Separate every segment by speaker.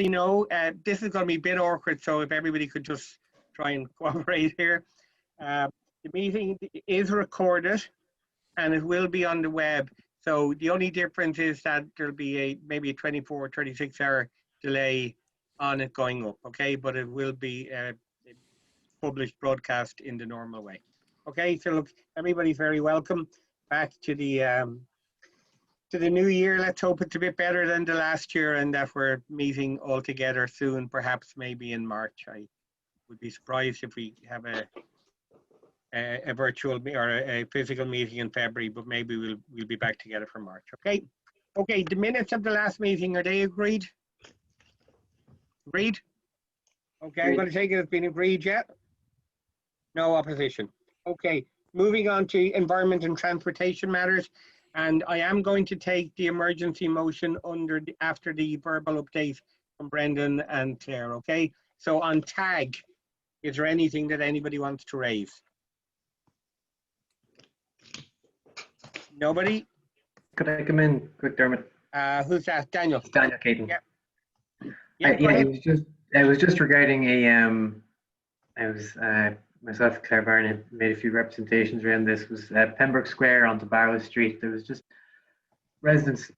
Speaker 1: know, this is going to be a bit awkward, so if everybody could just try and cooperate here. The meeting is recorded and it will be on the web. So the only difference is that there'll be maybe a 24, 36-hour delay on it going up, okay? But it will be published broadcast in the normal way. Okay, so look, everybody's very welcome back to the new year. Let's hope it's a bit better than the last year and that we're meeting all together soon, perhaps maybe in March. I would be surprised if we have a virtual or a physical meeting in February, but maybe we'll be back together for March. Okay. Okay. The minutes of the last meeting, are they agreed? Agreed. Okay. I'm going to take it as being agreed. Yeah. No opposition. Okay. Moving on to environment and transportation matters, and I am going to take the emergency motion after the verbal update from Brendan and Claire. Okay. So on TAG, is there anything that anybody wants to raise? Nobody?
Speaker 2: Could I come in quick, Dermot?
Speaker 1: Who's that? Daniel.
Speaker 2: Daniel Caton.
Speaker 1: Yeah.
Speaker 2: Yeah, it was just regarding myself, Claire Byrne, had made a few representations around this. It was Pembroke Square onto Barrow Street. There was just residents.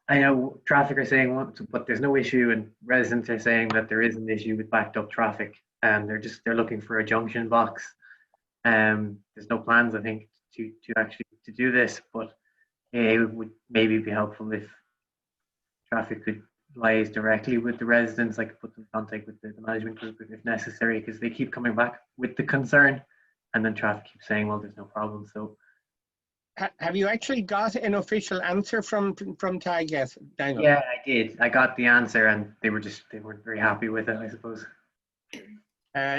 Speaker 2: I know traffic are saying but there's no issue, and residents are saying that there is an issue with backed up traffic, and they're looking for a junction box. There's no plans, I think, to actually do this, but it would maybe be helpful if traffic could liaise directly with the residents. I could put them in contact with the management group if necessary, because they keep coming back with the concern, and then traffic keeps saying, well, there's no problem. So
Speaker 1: have you actually got an official answer from TAG yet, Daniel?
Speaker 2: Yeah, I did. I got the answer, and they weren't very happy with it, I suppose.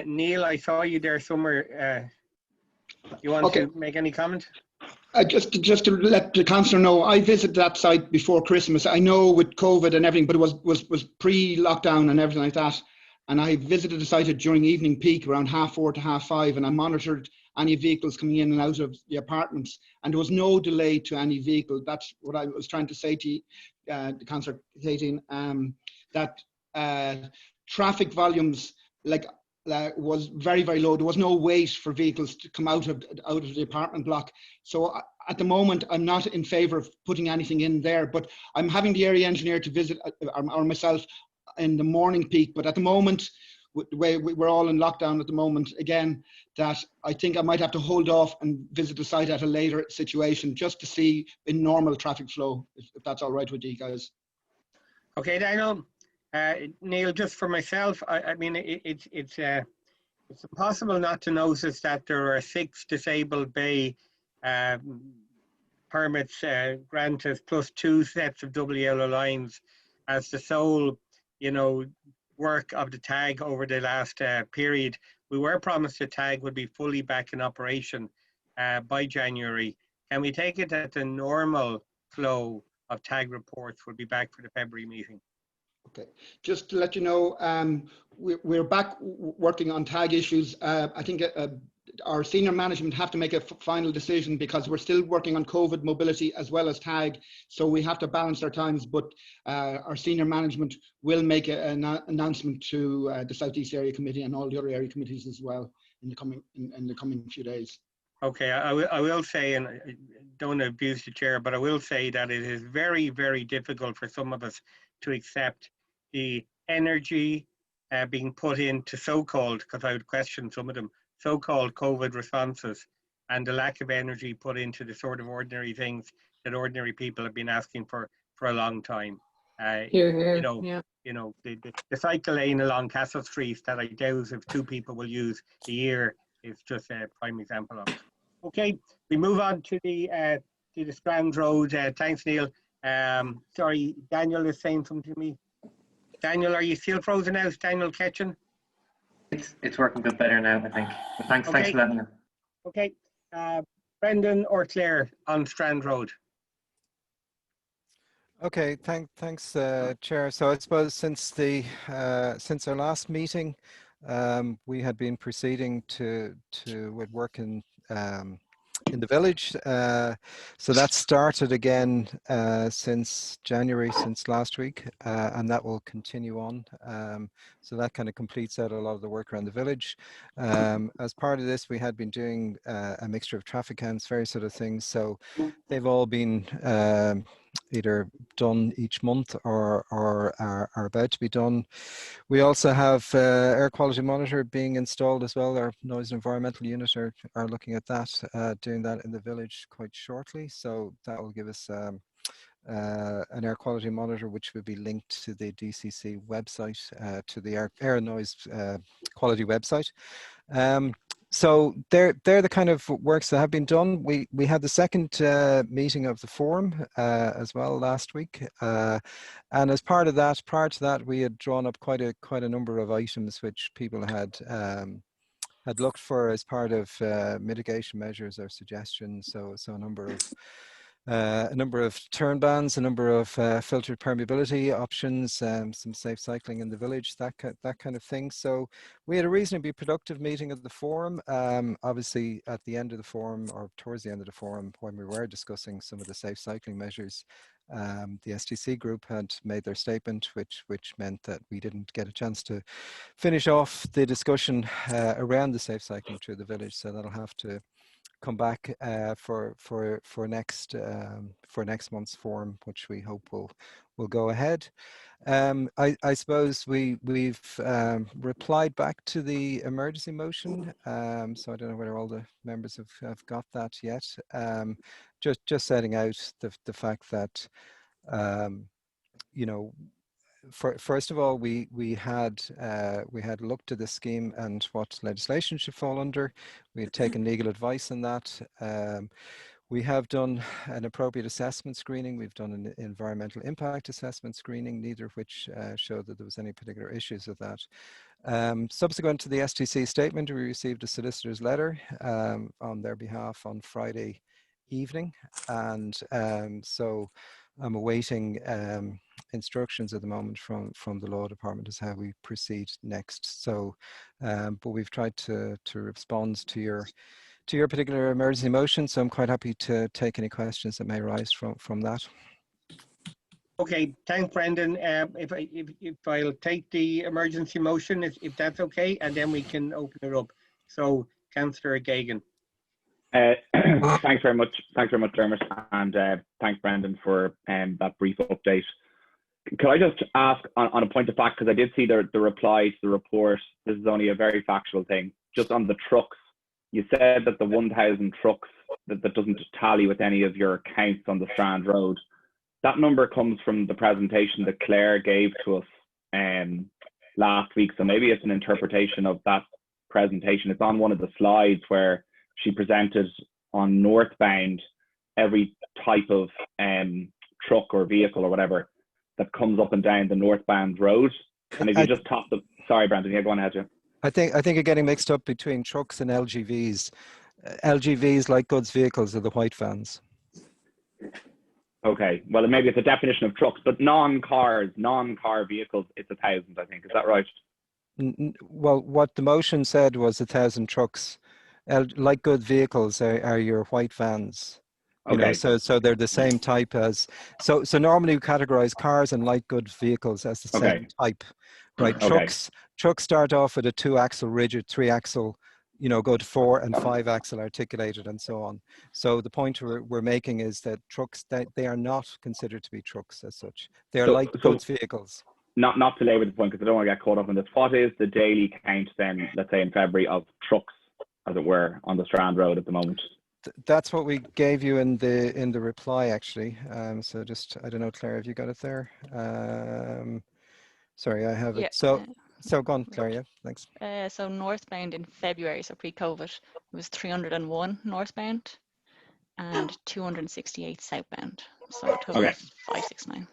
Speaker 1: Neil, I saw you there somewhere. You want to make any comment?
Speaker 3: Just to let the councillor know, I visited that site before Christmas. I know with COVID and everything, but it was pre-lockdown and everything like that. And I visited the site during evening peak around 4:30 to 5:30, and I monitored any vehicles coming in and out of the apartments. And there was no delay to any vehicle. That's what I was trying to say to you, the councillor Katie, that traffic volumes was very, very low. There was no wait for vehicles to come out of the apartment block. So at the moment, I'm not in favour of putting anything in there, but I'm having the area engineer to visit, or myself, in the morning peak. But at the moment, the way we're all in lockdown at the moment, again, that I think I might have to hold off and visit the site at a later situation just to see in normal traffic flow, if that's all right with you guys. Okay,
Speaker 1: Daniel. Neil, just for myself, I mean, it's impossible not to notice that there are 6 disabled bay permits granted, plus 2 sets of double yellow lines as the sole, work of the TAG over the last period. We were promised the TAG would be fully back in operation by January. Can we take it that the normal flow of TAG reports will be back for the February meeting?
Speaker 3: Okay, just to let you know, we're back working on TAG issues. I think our senior management have to make a final decision because we're still working on COVID mobility as well as TAG, so we have to balance our times, but our senior management will make an announcement to the South East Area Committee and all the other area committees as well in the coming few days.
Speaker 1: Okay, I will say, and I don't want to abuse the chair, but I will say that it is very, very difficult for some of us to accept the energy being put into so-called, because I would question some of them, so-called COVID responses, and the lack of energy put into the sort of ordinary things that ordinary people have been asking for a long time. The cycle lane along Castle Street that I doubt if 2 people will use a year is just a prime example of it. Okay, we move on to the Strand Road. Thanks, Neil. Sorry, Daniel is saying something to me. Daniel, are you still frozen out? Daniel Ketchen?
Speaker 2: It's working a bit better now, I think. But thanks for letting me know.
Speaker 1: Okay. Brendan or Claire on Strand Road?
Speaker 4: Okay, thanks, Chair. So I suppose since our last meeting, we had been proceeding with work in in the village. So that started again since January, since last week, and that will continue on. So that kind of completes out a lot of the work around the village. As part of this, we had been doing a mixture of traffic counts, various sort of things. So they've all been either done each month or are about to be done. We also have air quality monitor being installed as well. Our noise and environmental unit are looking at that, doing that in the village quite shortly. So that will give us an air quality monitor, which will be linked to the DCC website, to the air and noise quality website. So they're the kind of works that have been done. We had the second meeting of the forum as well last week, and as part of that, prior to that, we had drawn up quite a number of items which people had looked for as part of mitigation measures or suggestions. So a number of turn bans, a number of filtered permeability options, some safe cycling in the village, that kind of thing. So we had a reasonably productive meeting of the forum. Obviously, at the end of the forum, or towards the end of the forum, when we were discussing some of the safe cycling measures, the STC group had made their statement, which meant that we didn't get a chance to finish off the discussion around the safe cycling through the village. So that'll have to come back for next month's forum, which we hope will go ahead. I suppose we've replied back to the emergency motion, so I don't know whether all the members have got that yet. Just setting out the fact that you know, first of all, we had looked at the scheme and what legislation should fall under. We had taken legal advice on that. We have done an appropriate assessment screening. We've done an environmental impact assessment screening, neither of which showed that there was any particular issues with that. Subsequent to the STC statement, we received a solicitor's letter on their behalf on Friday evening, and so I'm awaiting instructions at the moment from the law department as how we proceed next. So, but we've tried to respond to your particular emergency motion. So I'm quite happy to take any questions that may arise from that.
Speaker 1: Okay, thanks, Brendan. If I'll take the emergency motion, if that's okay, and then we can open it up. So, Councillor Gagan.
Speaker 5: Thanks very much, Dermot, and thanks, Brendan, for that brief update. Could I just ask on a point of fact, because I did see the reply to the report, this is only a very factual thing, just on the trucks. You said that the 1,000 trucks, that doesn't tally with any of your counts on the Strand Road. That number comes from the presentation that Claire gave to us last week, so maybe it's an interpretation of that presentation. It's on one of the slides where she presented on northbound every type of truck or vehicle or whatever that comes up and down the northbound road. And if you just top the, sorry, Brandon, yeah, go on ahead, yeah.
Speaker 4: I think you're getting mixed up between trucks and LGVs. LGVs, light goods vehicles, are the white vans.
Speaker 5: Okay, well, maybe it's a definition of trucks, but non-car vehicles, it's 1,000, I think. Is that right?
Speaker 4: Well, what the motion said was 1,000 trucks. Light good vehicles are your white vans. You know, so they're the same type as, so normally we categorize cars and light good vehicles as the same type, right? Trucks start off with a 2-axle rigid, 3-axle, you know, go to 4 and 5-axle articulated and so on. So the point we're making is that trucks, they are not considered to be trucks as such. They are light goods vehicles.
Speaker 5: Not to labour the point, because I don't want to get caught up in this. What is the daily count then, let's say in February, of trucks, as it were, on the Strand Road at the moment?
Speaker 4: That's what we gave you in the reply, actually. So just, I don't know, Claire, have you got it there? Sorry, I have it. So go on, Claire, yeah, thanks.
Speaker 6: So northbound in February, so pre-COVID, it was 301 northbound and 268 southbound. So a total of 569.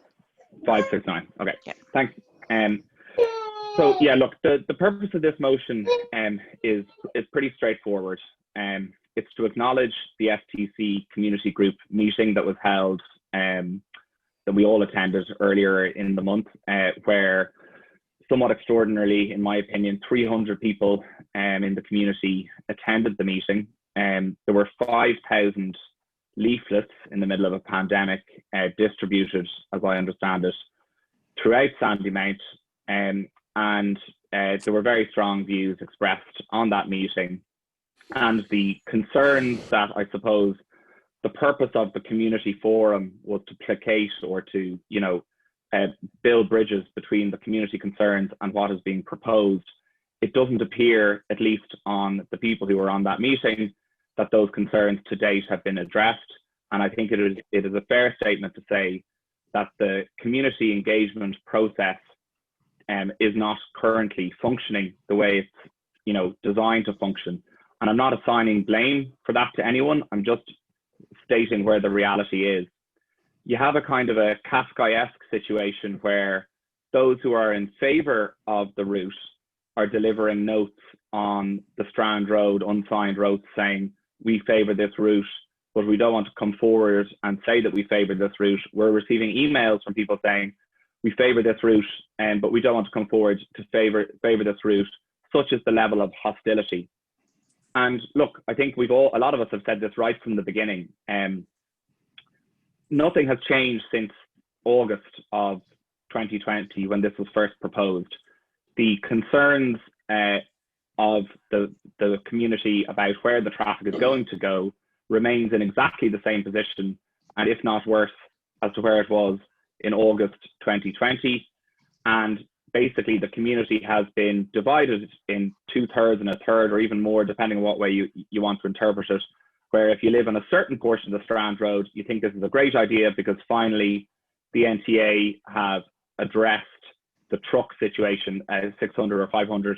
Speaker 5: 569, okay,
Speaker 6: yeah.
Speaker 5: Thanks. So yeah, look, the purpose of this motion is pretty straightforward. It's to acknowledge the FTC community group meeting that was held, that we all attended earlier in the month, where somewhat extraordinarily, in my opinion, 300 people in the community attended the meeting. there were 5,000 leaflets in the middle of a pandemic distributed, as I understand it, throughout Sandymount, and there were very strong views expressed on that meeting, and the concerns that I suppose the purpose of the community forum was to placate or to, build bridges between the community concerns and what is being proposed. It doesn't appear, at least on the people who were on that meeting, that those concerns to date have been addressed. And I think it is a fair statement to say that the community engagement process is not currently functioning the way it's designed to function. And I'm not assigning blame for that to anyone. I'm just stating where the reality is. You have a kind of a Kafkaesque situation where those who are in favor of the route are delivering notes on the Strand Road unsigned routes saying, we favor this route, but we don't want to come forward and say that we favor this route. We're receiving emails from people saying, we favor this route, but we don't want to come forward to favor this route. Such is the level of hostility. And look, I think a lot of us have said this right from the beginning. Nothing has changed since August of 2020 when this was first proposed. The concerns of the community about where the traffic is going to go remains in exactly the same position, and if not worse, as to where it was in August 2020. And basically the community has been divided in 2/3 and 1/3, or even more, depending on what way you want to interpret it, where if you live on a certain portion of the Strand Road, you think this is a great idea because finally the NTA have addressed the truck situation, 600 or 500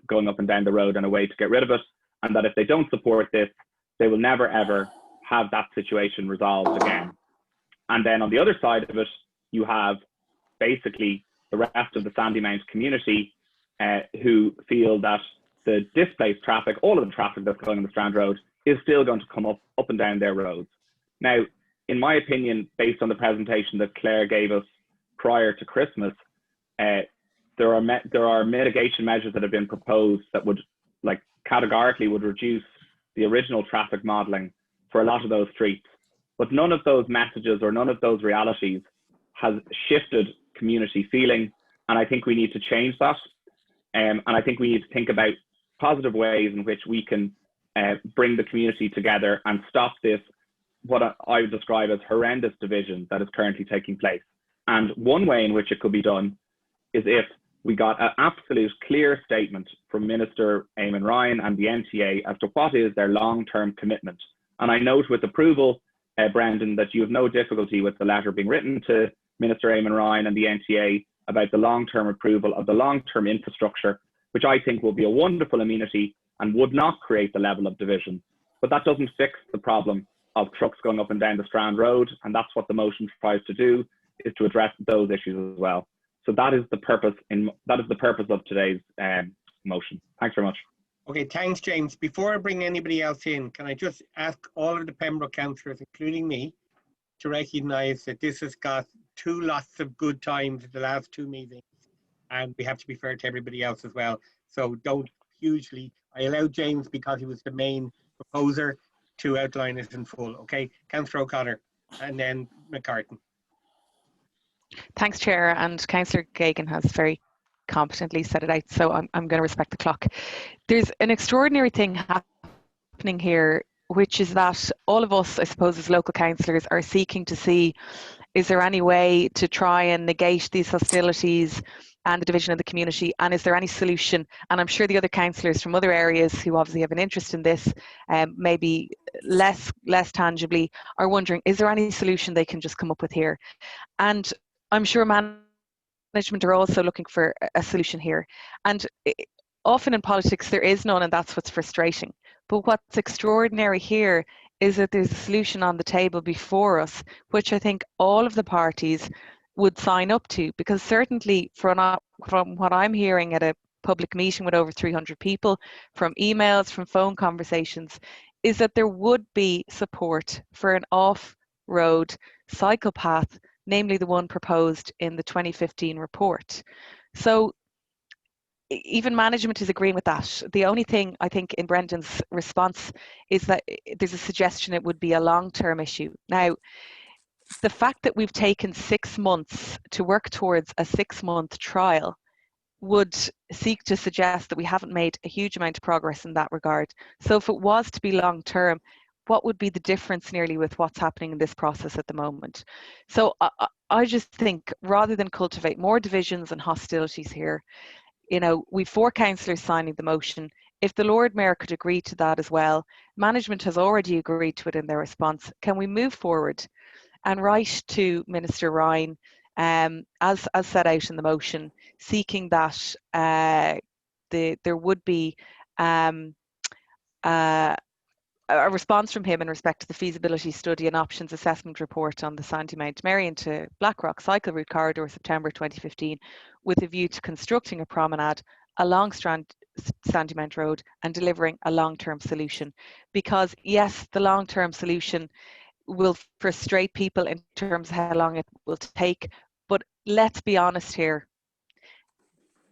Speaker 5: going up and down the road, and a way to get rid of it, and that if they don't support this, they will never ever have that situation resolved again. And then on the other side of it, you have basically the rest of the Sandymount community who feel that the displaced traffic, all of the traffic that's going on the Strand Road, is still going to come up and down their roads. Now, in my opinion, based on the presentation that Claire gave us prior to Christmas, there are mitigation measures that have been proposed that would, categorically would reduce the original traffic modelling for a lot of those streets. But none of those messages or none of those realities has shifted community feeling, and I think we need to change that. And I think we need to think about positive ways in which we can bring the community together and stop this, what I would describe as horrendous division that is currently taking place. And one way in which it could be done is if we got an absolute clear statement from Minister Eamon Ryan and the NTA as to what is their long-term commitment. And I note with approval, Brendan, that you have no difficulty with the letter being written to Minister Eamon Ryan and the NTA about the long-term approval of the long-term infrastructure, which I think will be a wonderful amenity and would not create the level of division. But that doesn't fix the problem of trucks going up and down the Strand Road, and that's what the motion tries to do, is to address those issues as well. So that is the purpose of today's motion. Thanks very much.
Speaker 1: Okay, thanks, James. Before I bring anybody else in, can I just ask all of the Pembroke councillors, including me, to recognise that this has got lots of good times at the last 2 meetings, and we have to be fair to everybody else as well. So don't hugely. I allowed James, because he was the main proposer, to outline it in full. Okay, Councillor O'Connor, and then McCartan.
Speaker 7: Thanks, Chair, and Councillor Gagan has very competently set it out, so I'm going to respect the clock. There's an extraordinary thing happening here, which is that all of us, I suppose, as local councillors are seeking to see, is there any way to try and negate these hostilities and the division of the community, and is there any solution? And I'm sure the other councillors from other areas who obviously have an interest in this, maybe less tangibly, are wondering, is there any solution they can just come up with here? And I'm sure management are also looking for a solution here. And often in politics there is none, and that's what's frustrating. But what's extraordinary here is that there's a solution on the table before us, which I think all of the parties would sign up to, because certainly from what I'm hearing at a public meeting with over 300 people, from emails, from phone conversations, is that there would be support for an off-road cycle path, namely the one proposed in the 2015 report. So even management is agreeing with that. The only thing I think in Brendan's response is that there's a suggestion it would be a long-term issue. Now, the fact that we've taken 6 months to work towards a 6-month trial would seek to suggest that we haven't made a huge amount of progress in that regard. So if it was to be long-term, what would be the difference nearly with what's happening in this process at the moment? So I just think rather than cultivate more divisions and hostilities here, you know, we've 4 councillors signing the motion. If the Lord Mayor could agree to that as well, management has already agreed to it in their response. Can we move forward and write to Minister Ryan, as set out in the motion, seeking that there would be a response from him in respect to the feasibility study and options assessment report on the Sandymount Marion to Blackrock Cycle Route corridor, September 2015, with a view to constructing a promenade along Sandymount Road and delivering a long-term solution. Because yes, the long-term solution will frustrate people in terms of how long it will take, but let's be honest here.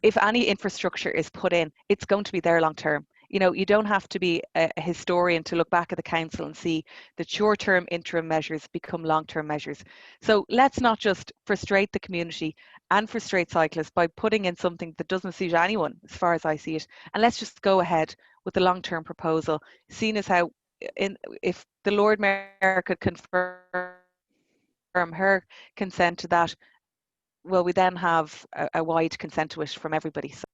Speaker 7: If any infrastructure is put in, it's going to be there long-term. You know, you don't have to be a historian to look back at the council and see that short-term interim measures become long-term measures. So let's not just frustrate the community and frustrate cyclists by putting in something that doesn't suit anyone, as far as I see it. And let's just go ahead with the long-term proposal, seeing as how, if the Lord Mayor could confirm her consent to that, will we then have a wide consent to it from everybody? So.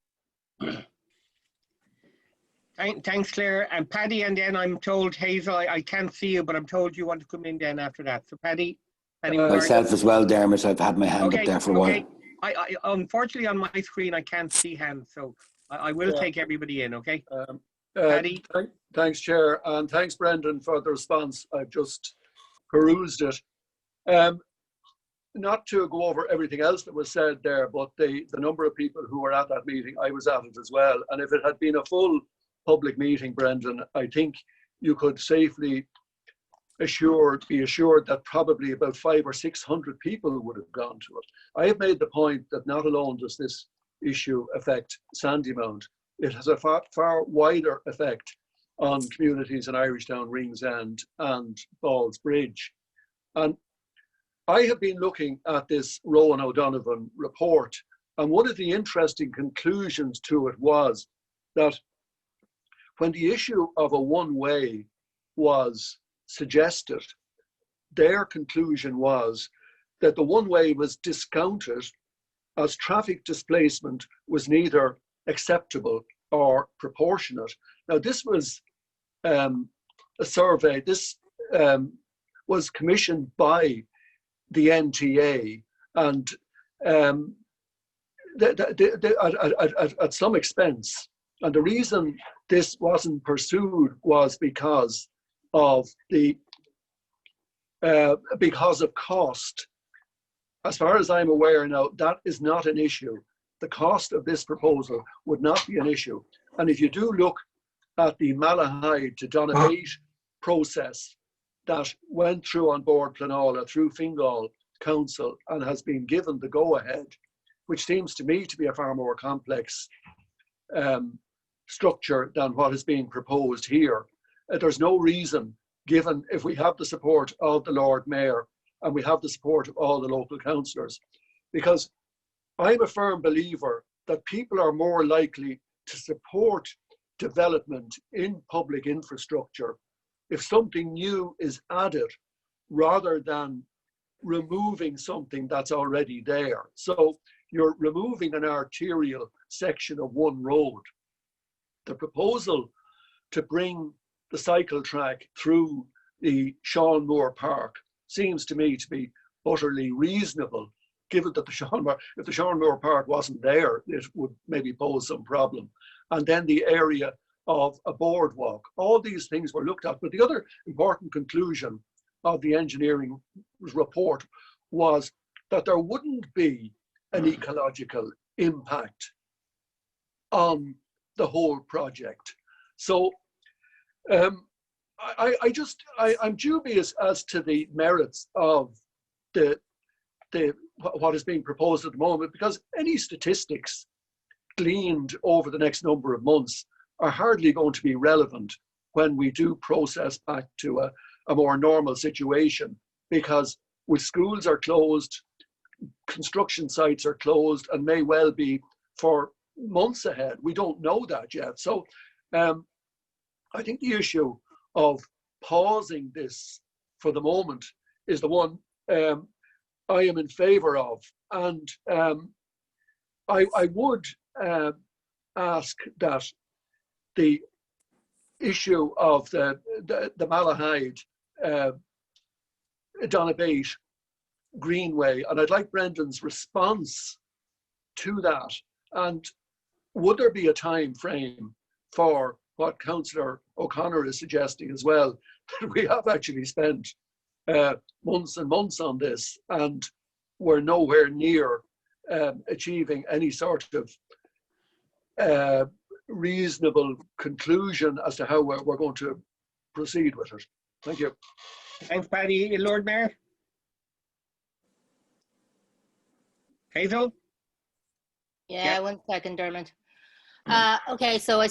Speaker 1: Thanks, Claire. And Paddy, and then I'm told, Hazel, I can't see you, but I'm told you want to come in then after that. So Paddy
Speaker 8: myself as well, Dermot. I've had my hand up there for a while.
Speaker 1: I unfortunately on my screen I can't see hands, so I will take everybody in, okay? Paddy?
Speaker 9: Thanks, Chair, and thanks, Brendan, for the response. I've just perused it. Not to go over everything else that was said there, but the number of people who were at that meeting, I was at it as well. And if it had been a full public meeting, Brendan, I think you could safely be assured that probably about 500 or 600 people would have gone to it. I have made the point that not alone does this issue affect Sandymount, it has a far wider effect on communities in Irishtown, Ringsend and Ballsbridge. And I have been looking at this Rowan O'Donovan report, and one of the interesting conclusions to it was that when the issue of a one-way was suggested, their conclusion was that the one-way was discounted as traffic displacement was neither acceptable or proportionate. Now, this was a survey, this was commissioned by the NTA, and at some expense. And the reason this wasn't pursued was because of cost. As far as I'm aware now, that is not an issue. The cost of this proposal would not be an issue. And if you do look at the Malahide to Donabate process that went through on board Planola, through Fingal Council, and has been given the go-ahead, which seems to me to be a far more complex structure than what is being proposed here. There's no reason, given if we have the support of the Lord Mayor and we have the support of all the local councillors, because I'm a firm believer that people are more likely to support development in public infrastructure if something new is added rather than removing something that's already there. So you're removing an arterial section of one road. The proposal to bring the cycle track through the Sean Moore Park seems to me to be utterly reasonable, given that if the Sean Moore Park wasn't there, it would maybe pose some problem. And then the area of a boardwalk. All these things were looked at. But the other important conclusion of the engineering report was that there wouldn't be an ecological impact on the whole project. So I'm dubious as to the merits of what is being proposed at the moment, because any statistics gleaned over the next number of months are hardly going to be relevant when we do process back to a more normal situation, because with schools are closed, construction sites are closed and may well be for months ahead. We don't know that yet. So I think the issue of pausing this for the moment is the one I am in favour of. And I would ask that the issue of the Malahide, Donabate Greenway, and I'd like Brendan's response to that. And would there be a time frame for what Councillor O'Connor is suggesting as well? We have actually spent months and months on this, and we're nowhere near achieving any sort of reasonable conclusion as to how we're going to proceed with it. Thank you.
Speaker 1: Thanks, Paddy. Lord Mayor? Hazel?
Speaker 10: Yeah, 1 second, Dermot. Okay, so I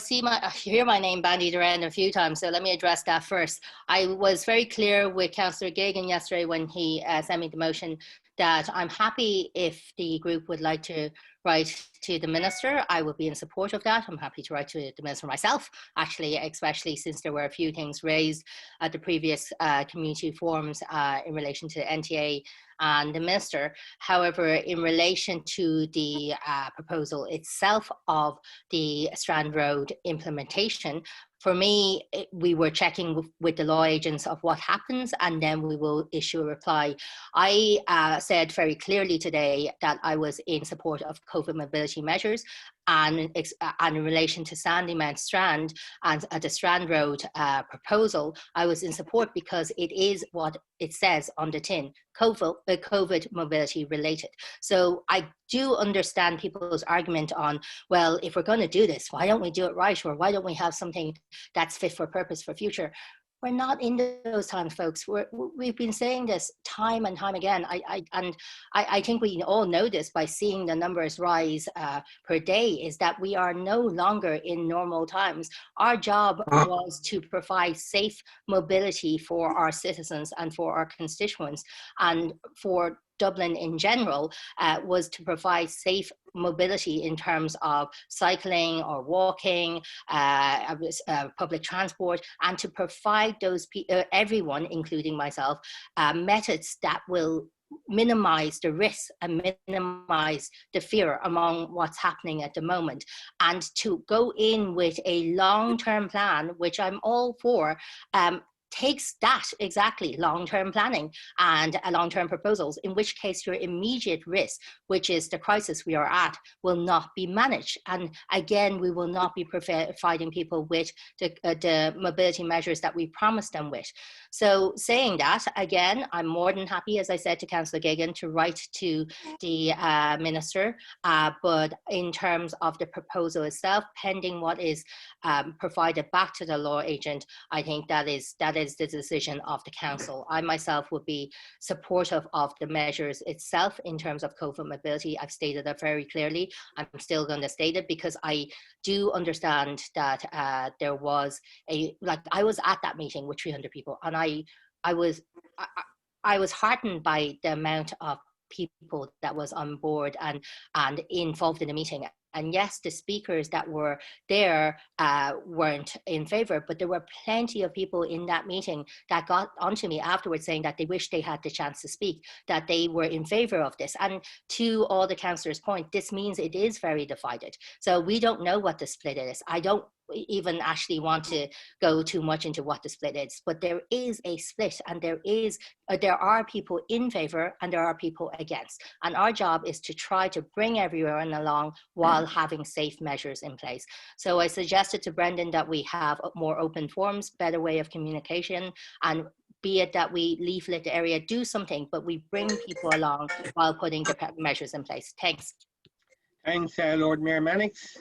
Speaker 10: hear my name bandied around a few times, so let me address that first. I was very clear with Councillor Geoghegan yesterday when he sent me the motion that I'm happy if the group would like to write to the Minister. I would be in support of that. I'm happy to write to the Minister myself, actually, especially since there were a few things raised at the previous community forums in relation to NTA and the Minister. However, in relation to the proposal itself of the Strand Road implementation, for me, we were checking with the law agents of what happens, and then we will issue a reply. I said very clearly today that I was in support of COVID mobility measures, and in relation to Sandymount Strand and the Strand Road proposal, I was in support because it is what it says on the tin, COVID mobility related. So I do understand people's argument on, well, if we're going to do this, why don't we do it right? Or why don't we have something that's fit for purpose for future? We're not in those times, folks. We've been saying this time and time again. I think we all know this by seeing the numbers rise per day, is that we are no longer in normal times. Our job was to provide safe mobility for our citizens and for our constituents, and for Dublin in general, was to provide safe mobility in terms of cycling or walking, public transport, and to provide those everyone, including myself, methods that will minimize the risk and minimize the fear among what's happening at the moment, and to go in with a long-term plan, which I'm all for, takes that exactly long-term planning and long-term proposals, in which case your immediate risk, which is the crisis we are at, will not be managed. And again, we will not be providing people with the mobility measures that we promised them with. So saying that, again, I'm more than happy, as I said to Councillor Geoghegan, to write to the Minister, but in terms of the proposal itself, pending what is provided back to the law agent, I think that is the decision of the Council. I myself would be supportive of the measures itself in terms of COVID mobility. I've stated that very clearly. I'm still going to state it because I do understand that there was I was at that meeting with 300 people, and I was heartened by the amount of people that was on board and involved in the meeting. And yes, the speakers that were there weren't in favour, but there were plenty of people in that meeting that got onto me afterwards saying that they wish they had the chance to speak, that they were in favour of this. And to all the councillors' point, this means it is very divided. So we don't know what the split is. I don't even actually want to go too much into what the split is, but there is a split, and there are people in favour and there are people against, and our job is to try to bring everyone along while having safe measures in place. So I suggested to Brendan that we have more open forums, better way of communication, and be it that we leaflet the area, do something, but we bring people along while putting the measures in place. Thanks.
Speaker 1: Thanks, Lord Mayor Mannix.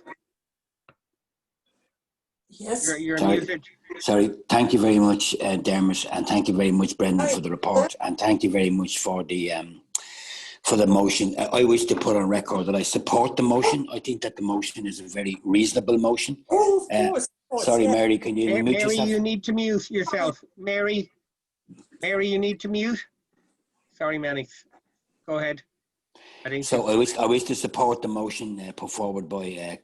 Speaker 11: Yes.
Speaker 1: You're muted.
Speaker 8: Sorry. Thank you very much, Dermot, and thank you very much, Brendan, for the report, and thank you very much for the for the motion. I wish to put on record that I support the motion. I think that the motion is a very reasonable motion.
Speaker 11: Oh, of course.
Speaker 8: Sorry,
Speaker 11: Yeah.
Speaker 8: Mary, can you mute
Speaker 1: Mary,
Speaker 8: yourself?
Speaker 1: you need to mute yourself. Mary, you need to mute. Sorry, Mannix. Go ahead.
Speaker 8: So I wish to support the motion put forward by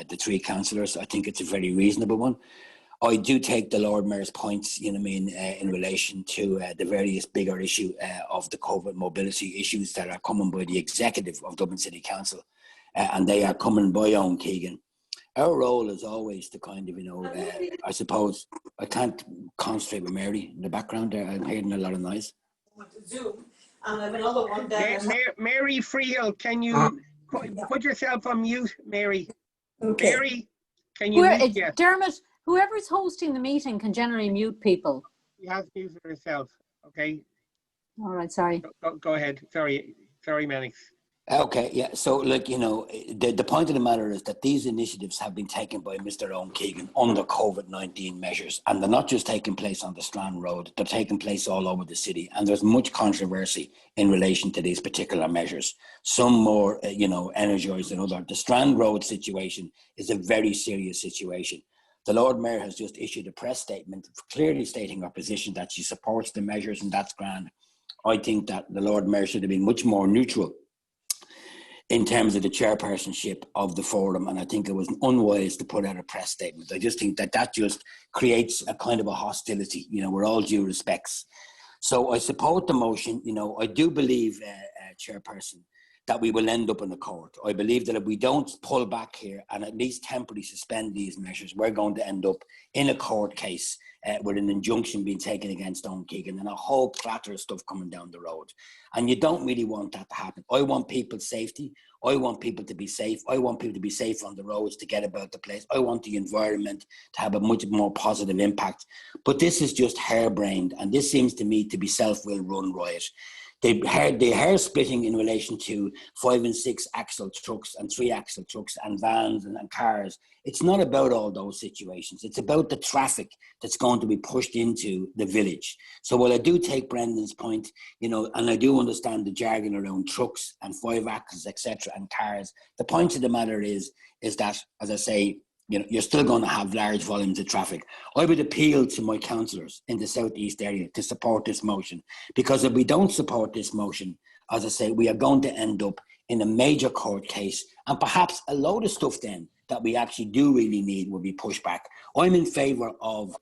Speaker 8: the three councillors. I think it's a very reasonable one. I do take the Lord Mayor's points, you know what I mean, in relation to the various bigger issue of the COVID mobility issues that are coming by the executive of Dublin City Council, and they are coming by Owen Keegan. Our role is always to kind of, you know, I suppose, I can't concentrate with Mary in the background there. I'm hearing a lot of noise.
Speaker 11: Zoom, and I have another one there.
Speaker 1: Mary Freehill, can you put yourself on mute, Mary?
Speaker 11: Okay.
Speaker 1: Mary, can you mute? Yeah.
Speaker 12: Dermot, whoever's hosting the meeting can generally mute people.
Speaker 1: She has muted herself. Okay.
Speaker 12: All right, sorry.
Speaker 1: Go ahead. Sorry, Mannix.
Speaker 8: Okay, yeah. So, like, you know, the point of the matter is that these initiatives have been taken by Mr. Owen Keegan under COVID-19 measures, and they're not just taking place on the Strand Road, they're taking place all over the city, and there's much controversy in relation to these particular measures. Some more, you know, energised than others. The Strand Road situation is a very serious situation. The Lord Mayor has just issued a press statement clearly stating her position that she supports the measures, and that's grand. I think that the Lord Mayor should have been much more neutral in terms of the chairpersonship of the forum, and I think it was unwise to put out a press statement. I just think that just creates a kind of a hostility, you know, with all due respects. So I support the motion. You know, I do believe, Chairperson, that we will end up in the court. I believe that if we don't pull back here and at least temporarily suspend these measures, we're going to end up in a court case with an injunction being taken against Owen Keegan and a whole clatter of stuff coming down the road. And you don't really want that to happen. I want people's safety. I want people to be safe. I want people to be safe on the roads, to get about the place. I want the environment to have a much more positive impact. But this is just harebrained, and this seems to me to be self-will run riot. They hair splitting in relation to 5 and 6 axle trucks and 3 axle trucks and vans and cars. It's not about all those situations. It's about the traffic that's going to be pushed into the village. So while I do take Brendan's point, you know, and I do understand the jargon around trucks and 5 axles, etc., and cars, the point of the matter is that, as I say, you know, you're still going to have large volumes of traffic. I would appeal to my councillors in the southeast area to support this motion, because if we don't support this motion, as I say, we are going to end up in a major court case, and perhaps a load of stuff then that we actually do really need will be pushed back. I'm in favour of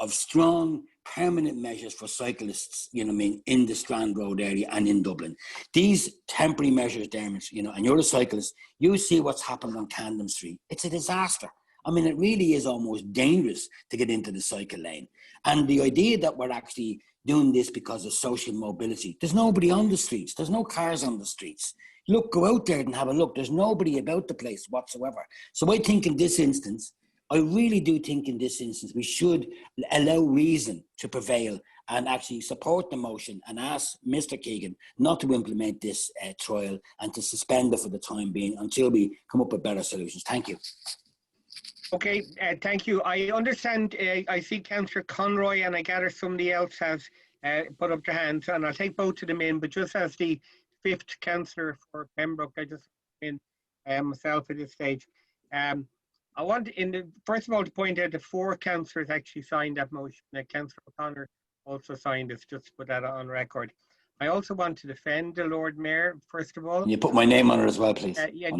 Speaker 8: strong permanent measures for cyclists, you know what I mean, in the Strand Road area and in Dublin. These temporary measures, Dermot, you know, and you're a cyclist, you see what's happened on Camden Street. It's a disaster. I mean, it really is almost dangerous to get into the cycle lane. And the idea that we're actually doing this because of social mobility, there's nobody on the streets. There's no cars on the streets. Look, go out there and have a look. There's nobody about the place whatsoever. So I think in this instance, I really do think in this instance, we should allow reason to prevail and actually support the motion and ask Mr. Keegan not to implement this trial and to suspend it for the time being until we come up with better solutions. Thank you.
Speaker 1: Okay, thank you. I understand, I see Councillor Conroy, and I gather somebody else has put up their hands, and I'll take both of them in, but just as the 5th councillor for Pembroke, I just in myself at this stage. I want, first of all, to point out that 4 councillors actually signed that motion. Councillor O'Connor also signed this, just to put that on record. I also want to defend the Lord Mayor, first of all.
Speaker 8: Can you put my name on it as well, please?
Speaker 1: Yeah,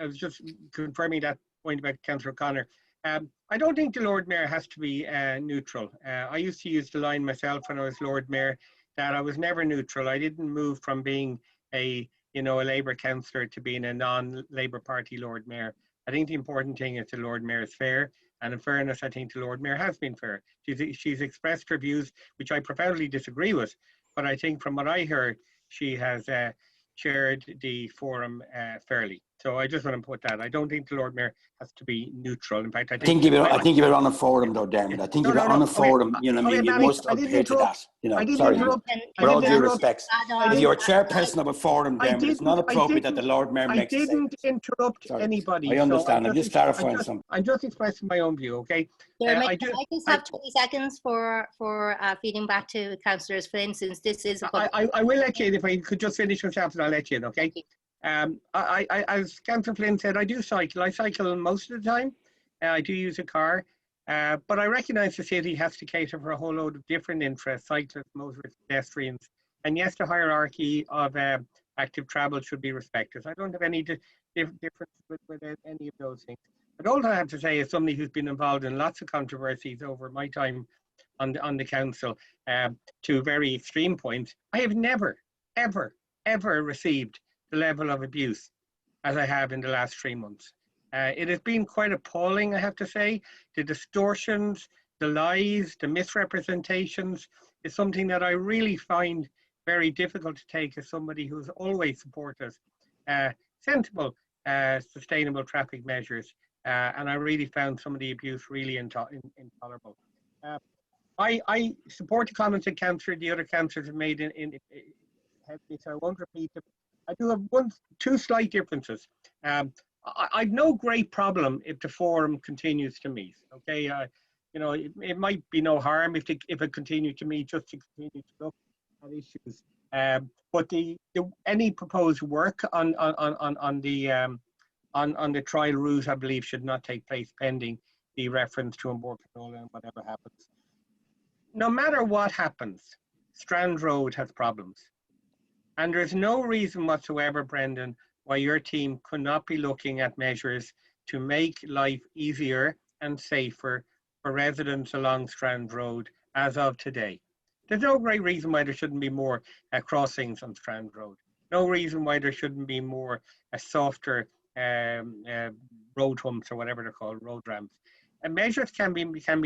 Speaker 1: I was just confirming that point about Councillor O'Connor. I don't think the Lord Mayor has to be neutral. I used to use the line myself when I was Lord Mayor that I was never neutral. I didn't move from being a Labour councillor to being a non-Labour Party Lord Mayor. I think the important thing is the Lord Mayor is fair, and in fairness, I think the Lord Mayor has been fair. She's expressed her views, which I profoundly disagree with, but I think from what I heard, she has chaired the forum fairly. So I just want to put that. I don't think the Lord Mayor has to be neutral. In fact,
Speaker 8: I think you're on a forum though, Dermot. I think you're on a forum. You know, I mean, you must adhere to that. You know, sorry. With all due respect, if you're chairperson of a forum, Dermot, it's not appropriate that the Lord Mayor makes a statement.
Speaker 1: I didn't interrupt anybody.
Speaker 8: I understand. I'm just clarifying something.
Speaker 1: I'm just expressing my own view, okay?
Speaker 10: I just have 20 seconds for feeding back to Councillors Flynn, since this is a
Speaker 1: I will let you in. If I could just finish myself, and I'll let you in, okay? As Councillor Flynn said, I do cycle. I cycle most of the time. I do use a car, but I recognise the city has to cater for a whole load of different interests: cyclists, motorists, pedestrians, and yes, the hierarchy of active travel should be respected. I don't have any difference with any of those things. But all I have to say, is somebody who's been involved in lots of controversies over my time on the council, to very extreme points, I have never, ever received the level of abuse as I have in the last 3 months. It has been quite appalling, I have to say. The distortions, the lies, the misrepresentations is something that I really find very difficult to take as somebody who's always supported sensible, sustainable traffic measures. And I really found some of the abuse really intolerable. I support the comments that the other councillors have made so I won't repeat them. I do have two slight differences. I've no great problem if the forum continues to meet. Okay, you know, it might be no harm if it continued to meet, just to continue to look at issues. But any proposed work on the trial route, I believe, should not take place pending the reference to Bord Canola and whatever happens. No matter what happens, Strand Road has problems. And there's no reason whatsoever, Brendan, why your team could not be looking at measures to make life easier and safer for residents along Strand Road as of today. There's no great reason why there shouldn't be more crossings on Strand Road. No reason why there shouldn't be more softer road humps, or whatever they're called, road ramps. And measures can be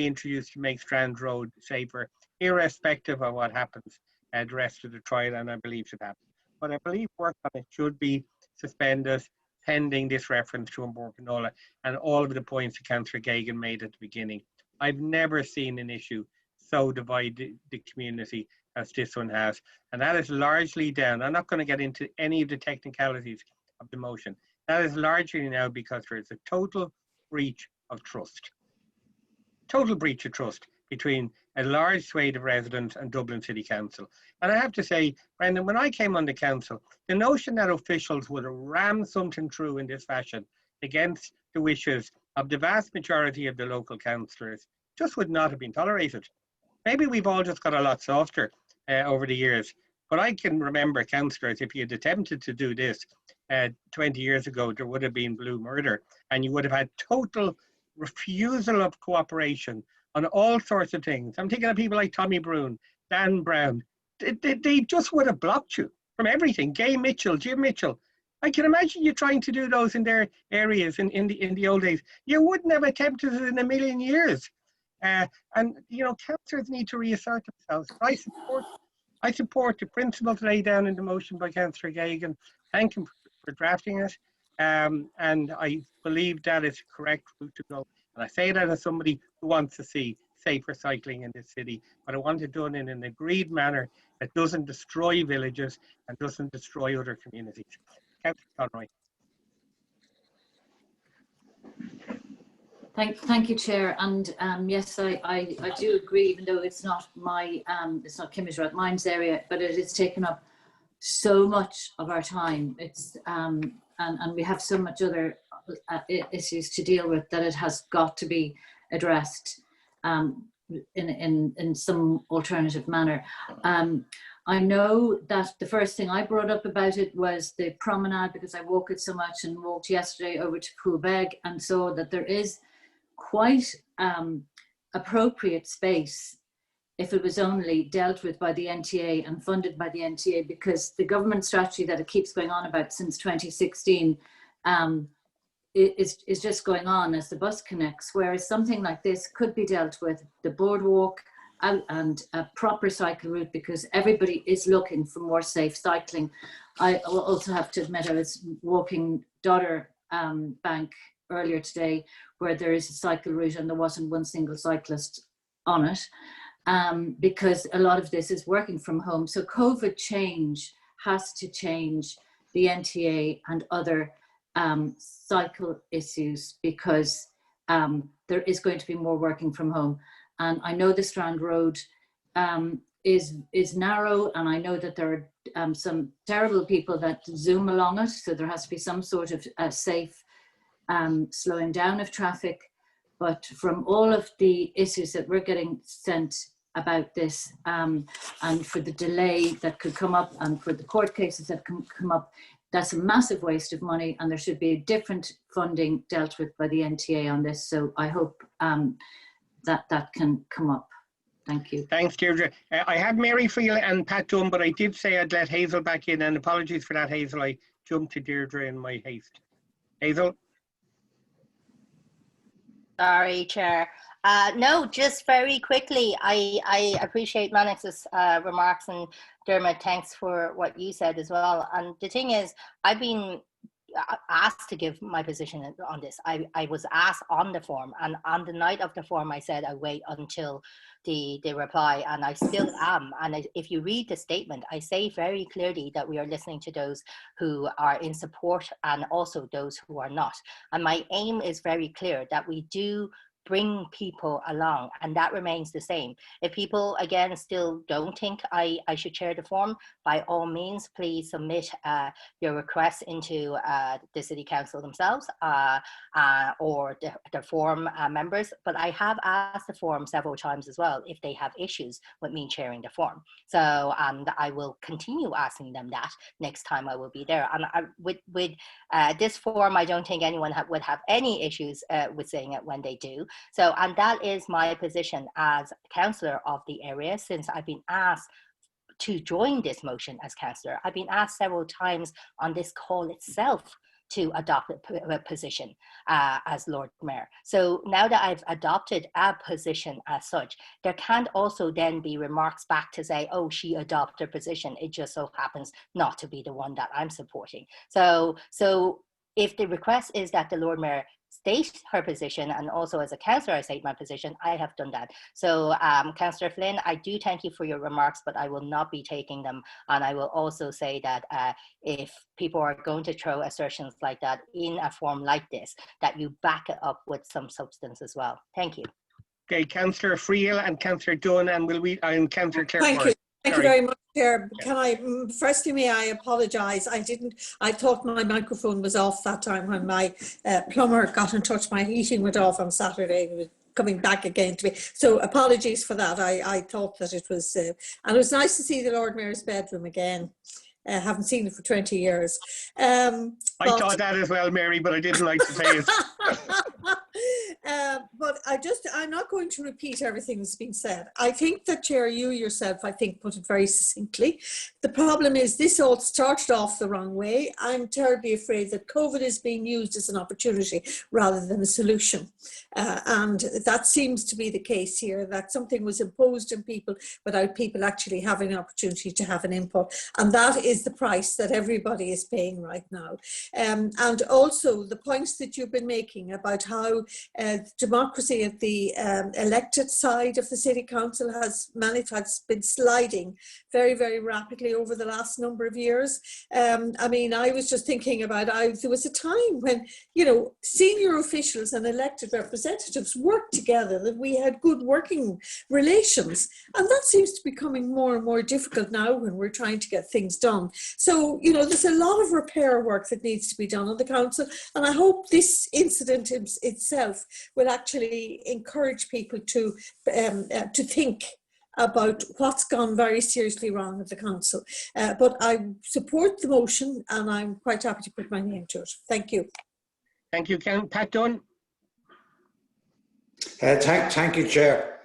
Speaker 1: introduced to make Strand Road safer, irrespective of what happens the rest of the trial, and I believe should happen. But I believe work on it should be suspended pending this reference to Bord Canola and all of the points that Councillor Geoghegan made at the beginning. I've never seen an issue so divide the community as this one has, and that is largely down. I'm not going to get into any of the technicalities of the motion. That is largely now because there is a total breach of trust. Total breach of trust between a large swathe of residents and Dublin City Council. And I have to say, Brendan, when I came on the council, the notion that officials would ram something through in this fashion against the wishes of the vast majority of the local councillors just would not have been tolerated. Maybe we've all just got a lot softer over the years, but I can remember councillors, if you had attempted to do this 20 years ago, there would have been blue murder, and you would have had total refusal of cooperation on all sorts of things. I'm thinking of people like Tommy Brune, Dan Brown. They just would have blocked you from everything. Gay Mitchell, Jim Mitchell. I can imagine you trying to do those in their areas in the old days. You wouldn't have attempted it in a million years. And you know, councillors need to reassert themselves. I support the principles laid down in the motion by Councillor Geoghegan. Thank him for drafting it. And I believe that is the correct route to go. And I say that as somebody who wants to see safer cycling in this city, but I want it done in an agreed manner that doesn't destroy villages and doesn't destroy other communities. Councillor Conroy.
Speaker 12: Thank you, Chair. And yes, I do agree, even though it's not Kimmage Rathmine's area, but it is taken up so much of our time. It's and we have so much other issues to deal with that it has got to be addressed in some alternative manner. I know that the first thing I brought up about it was the promenade, because I walk it so much, and walked yesterday over to Poolbeg and saw that there is quite appropriate space if it was only dealt with by the NTA and funded by the NTA, because the government strategy that it keeps going on about since 2016 is just going on as the bus connects, whereas something like this could be dealt with. The boardwalk and a proper cycle route, because everybody is looking for more safe cycling. I will also have to admit I was walking Dodder Bank earlier today, where there is a cycle route and there wasn't one single cyclist on it, because a lot of this is working from home. So COVID change has to change the NTA and other cycle issues, because there is going to be more working from home. And I know the Strand Road is narrow, and I know that there are some terrible people that zoom along it, so there has to be some sort of safe slowing down of traffic. But from all of the issues that we're getting sent about this, and for the delay that could come up, and for the court cases that can come up, that's a massive waste of money, and there should be different funding dealt with by the NTA on this. So I hope that can come up. Thank you.
Speaker 1: Thanks, Deirdre. I had Mary Friel and Pat Dunn, but I did say I'd let Hazel back in, and apologies for that, Hazel. I jumped to Deirdre in my haste. Hazel?
Speaker 10: Sorry, Chair. No, just very quickly, I appreciate Mannix's remarks, and Dermot, thanks for what you said as well. And the thing is, I've been asked to give my position on this. I was asked on the form, and on the night of the form I said I wait until the reply, and I still am. And if you read the statement, I say very clearly that we are listening to those who are in support and also those who are not. And my aim is very clear, that we do bring people along, and that remains the same. If people again still don't think I should chair the forum, by all means please submit your requests into the City Council themselves or the forum members. But I have asked the forum several times as well if they have issues with me chairing the forum. So and I will continue asking them that next time I will be there. And with this forum, I don't think anyone would have any issues with saying it when they do. So, and that is my position as councillor of the area, since I've been asked to join this motion as councillor. I've been asked several times on this call itself to adopt a position as Lord Mayor. So now that I've adopted a position as such, there can't also then be remarks back to say, oh, she adopted a position. It just so happens not to be the one that I'm supporting. So if the request is that the Lord Mayor state her position, and also as a councillor I state my position, I have done that. So Councillor Flynn, I do thank you for your remarks, but I will not be taking them. And I will also say that if people are going to throw assertions like that in a form like this, that you back it up with some substance as well. Thank you.
Speaker 1: Okay, Councillor Friel and Councillor Dunn, and Councillor Clare.
Speaker 11: Thank you. Thank you very much, Chair. Can I, firstly, may I apologise? I thought my microphone was off that time when my plumber got in touch. My heating went off on Saturday. It was coming back again to me. So apologies for that. I thought that it was, and it was nice to see the Lord Mayor's bedroom again. Haven't seen it for 20 years. I
Speaker 1: thought that as well, Mary, but I didn't like to say it.
Speaker 11: But I'm not going to repeat everything that's been said. I think that, Chair, you yourself, I think, put it very succinctly. The problem is this all started off the wrong way. I'm terribly afraid that COVID is being used as an opportunity rather than a solution. And that seems to be the case here, that something was imposed on people without people actually having an opportunity to have an input. And that is the price that everybody is paying right now. And also the points that you've been making about how democracy at the elected side of the City Council has been sliding very, very rapidly over the last number of years. I mean, I was just thinking about, there was a time when, you know, senior officials and elected representatives worked together, that we had good working relations. And that seems to be becoming more and more difficult now when we're trying to get things done. So, you know, there's a lot of repair work that needs to be done on the council. And I hope this incident itself will actually encourage people to think about what's gone very seriously wrong at the council. But I support the motion and I'm quite happy to put my name to it. Thank you.
Speaker 1: Thank you, Pat Dunn.
Speaker 13: Thank you, Chair.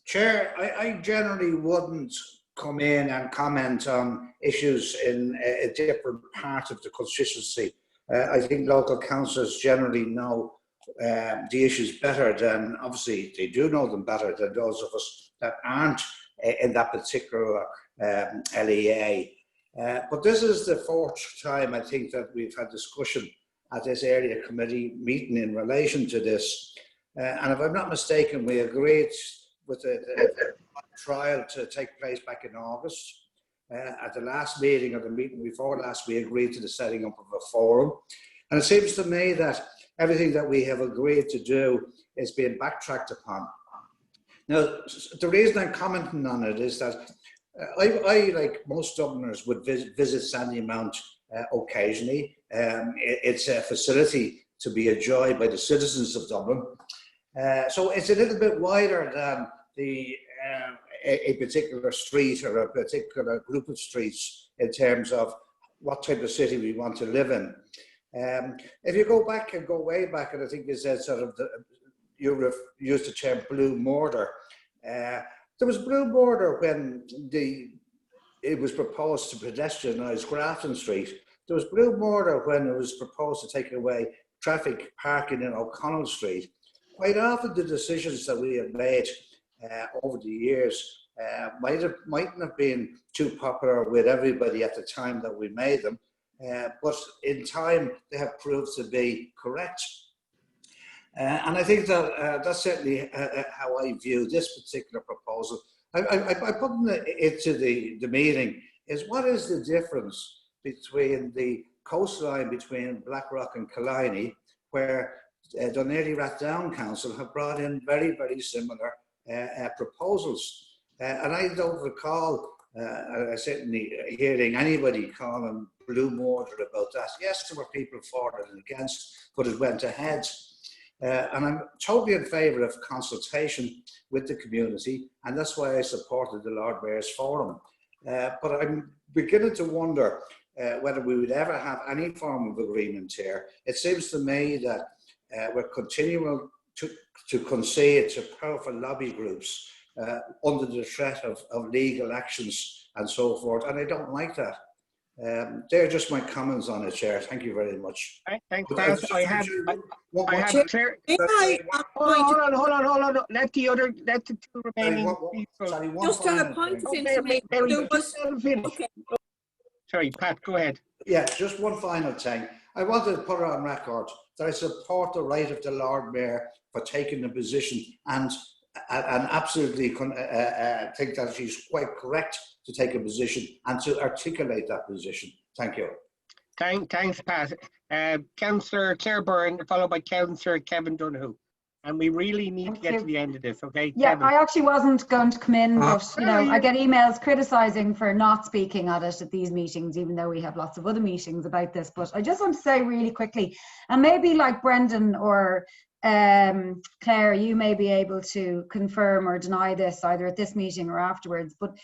Speaker 13: Chair, I generally wouldn't come in and comment on issues in a different part of the constituency. I think local councillors generally know the issues better than, obviously they do know them better than those of us that aren't in that particular LEA. But this is the fourth time, I think, that we've had discussion at this area committee meeting in relation to this. And if I'm not mistaken, we agreed with the trial to take place back in August. At the last meeting, or the meeting before last, we agreed to the setting up of a forum. And it seems to me that everything that we have agreed to do is being backtracked upon. Now, the reason I'm commenting on it is that I like most Dubliners, would visit Sandymount occasionally. It's a facility to be enjoyed by the citizens of Dublin. So it's a little bit wider than a particular street or a particular group of streets in terms of what type of city we want to live in. If you go back and go way back, and I think you said sort of you used the term blue mortar. There was blue mortar when it was proposed to pedestrianise Grafton Street. There was blue mortar when it was proposed to take away traffic parking in O'Connell Street. Quite often the decisions that we have made over the years mightn't have been too popular with everybody at the time that we made them, but in time they have proved to be correct. And I think that that's certainly how I view this particular proposal. I put into the meeting is, what is the difference between the coastline between Blackrock and Killiney, where Dún Laoghaire Rathdown Council have brought in very, very similar proposals. And I don't recall certainly hearing anybody calling blue mortar about that. Yes, there were people for it and against, but it went ahead. And I'm totally in favour of consultation with the community, and that's why I supported the Lord Mayor's Forum. But I'm beginning to wonder whether we would ever have any form of agreement here. It seems to me that we're continuing to concede to powerful lobby groups under the threat of legal actions and so forth, and I don't like that. They're just my comments on it, Chair. Thank you very much.
Speaker 1: Thanks, Pat. I have clear. Hold on. Let the two remaining people.
Speaker 11: Just on a point of information. Okay.
Speaker 1: Sorry, Pat, go ahead.
Speaker 13: Yeah, just one final thing. I wanted to put it on record that I support the right of the Lord Mayor for taking the position, and absolutely think that she's quite correct to take a position and to articulate that position. Thank you.
Speaker 1: Thanks, Pat. Councillor Claire Byrne, followed by Councillor Kevin Donoghue. And we really need to get to the end of this, okay?
Speaker 14: Yeah,
Speaker 1: Kevin.
Speaker 14: I actually wasn't going to come in, but you know, I get emails criticising for not speaking at it at these meetings, even though we have lots of other meetings about this. But I just want to say really quickly, and maybe like Brendan or Claire, you may be able to confirm or deny this either at this meeting or afterwards, but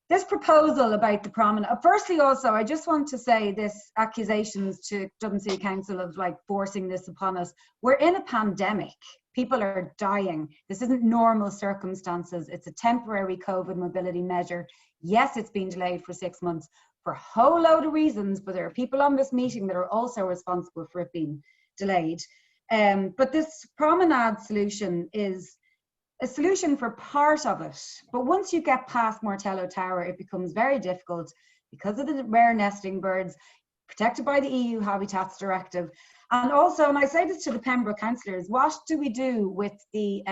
Speaker 14: this proposal about the promenade, firstly also I just want to say this accusations to Dublin City Council of like forcing this upon us. We're in a pandemic. People are dying. This isn't normal circumstances. It's a temporary COVID mobility measure. Yes, it's been delayed for 6 months for a whole load of reasons, but there are people on this meeting that are also responsible for it being delayed. But this promenade solution is a solution for part of it. But once you get past Mortello Tower, it becomes very difficult because of the rare nesting birds protected by the EU Habitats Directive. And also, and I say this to the Pembroke councillors, what do we do with the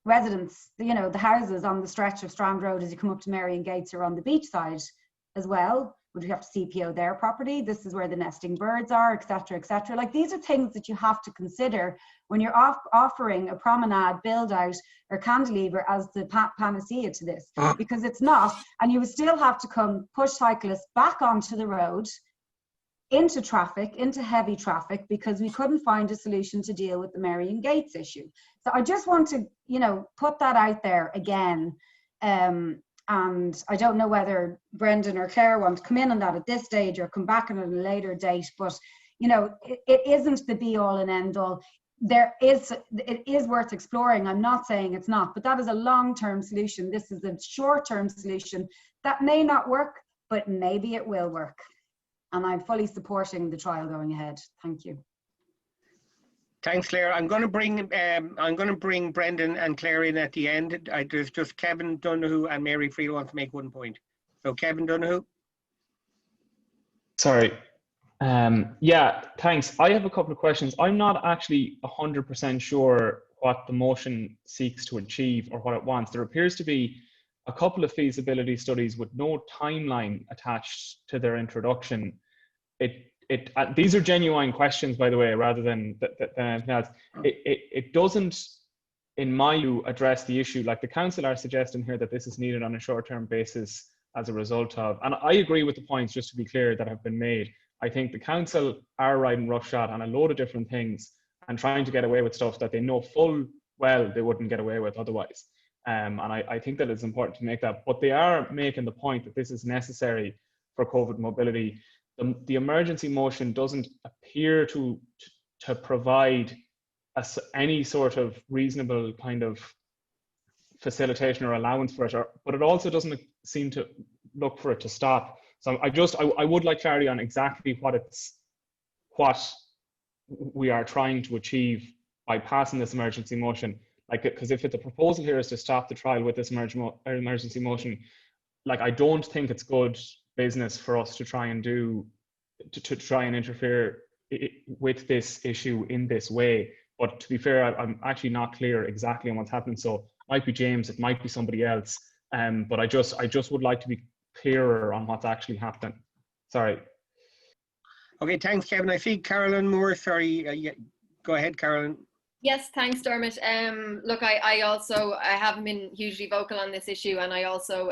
Speaker 14: residents, you know, the houses on the stretch of Strand Road as you come up to Marion Gates or on the beach side as well? Would we have to CPO their property? This is where the nesting birds are, etc., etc. Like, these are things that you have to consider when you're offering a promenade build out or cantilever as the panacea to this, because it's not. And you would still have to come push cyclists back onto the road, into traffic, into heavy traffic, because we couldn't find a solution to deal with the Marion Gates issue. So I just want to, you know, put that out there again. And I don't know whether Brendan or Claire want to come in on that at this stage or come back on a later date, but you know, it isn't the be all and end all. It is worth exploring. I'm not saying it's not, but that is a long-term solution. This is a short-term solution that may not work, but maybe it will work. And I'm fully supporting the trial going ahead. Thank you.
Speaker 1: Thanks, Claire. I'm going to bring Brendan and Claire in at the end. There's just Kevin Donoghue and Mary Friel want to make one point. So Kevin Donoghue.
Speaker 15: Sorry. Yeah, thanks. I have a couple of questions. I'm not actually 100% sure what the motion seeks to achieve or what it wants. There appears to be a couple of feasibility studies with no timeline attached to their introduction. These are genuine questions, by the way, rather than anything else. It doesn't, in my view, address the issue. Like the council are suggesting here that this is needed on a short-term basis as a result of, and I agree with the points, just to be clear, that have been made. I think the council are riding roughshod on a load of different things and trying to get away with stuff that they know full well they wouldn't get away with otherwise. And I think that it's important to make that, but they are making the point that this is necessary for COVID mobility. The emergency motion doesn't appear to provide any sort of reasonable kind of facilitation or allowance for it, but it also doesn't seem to look for it to stop. So I would like clarity on exactly what we are trying to achieve by passing this emergency motion. Like, because if the proposal here is to stop the trial with this emergency motion, like I don't think it's good business for us to try and try and interfere with this issue in this way. But to be fair, I'm actually not clear exactly on what's happening. So it might be James, it might be somebody else. But I just would like to be clearer on what's actually happening. Sorry.
Speaker 1: Okay, thanks, Kevin. I see Carolyn Moore. Sorry, go ahead, Carolyn.
Speaker 16: Yes, thanks, Dermot. Look, I haven't been hugely vocal on this issue, and I also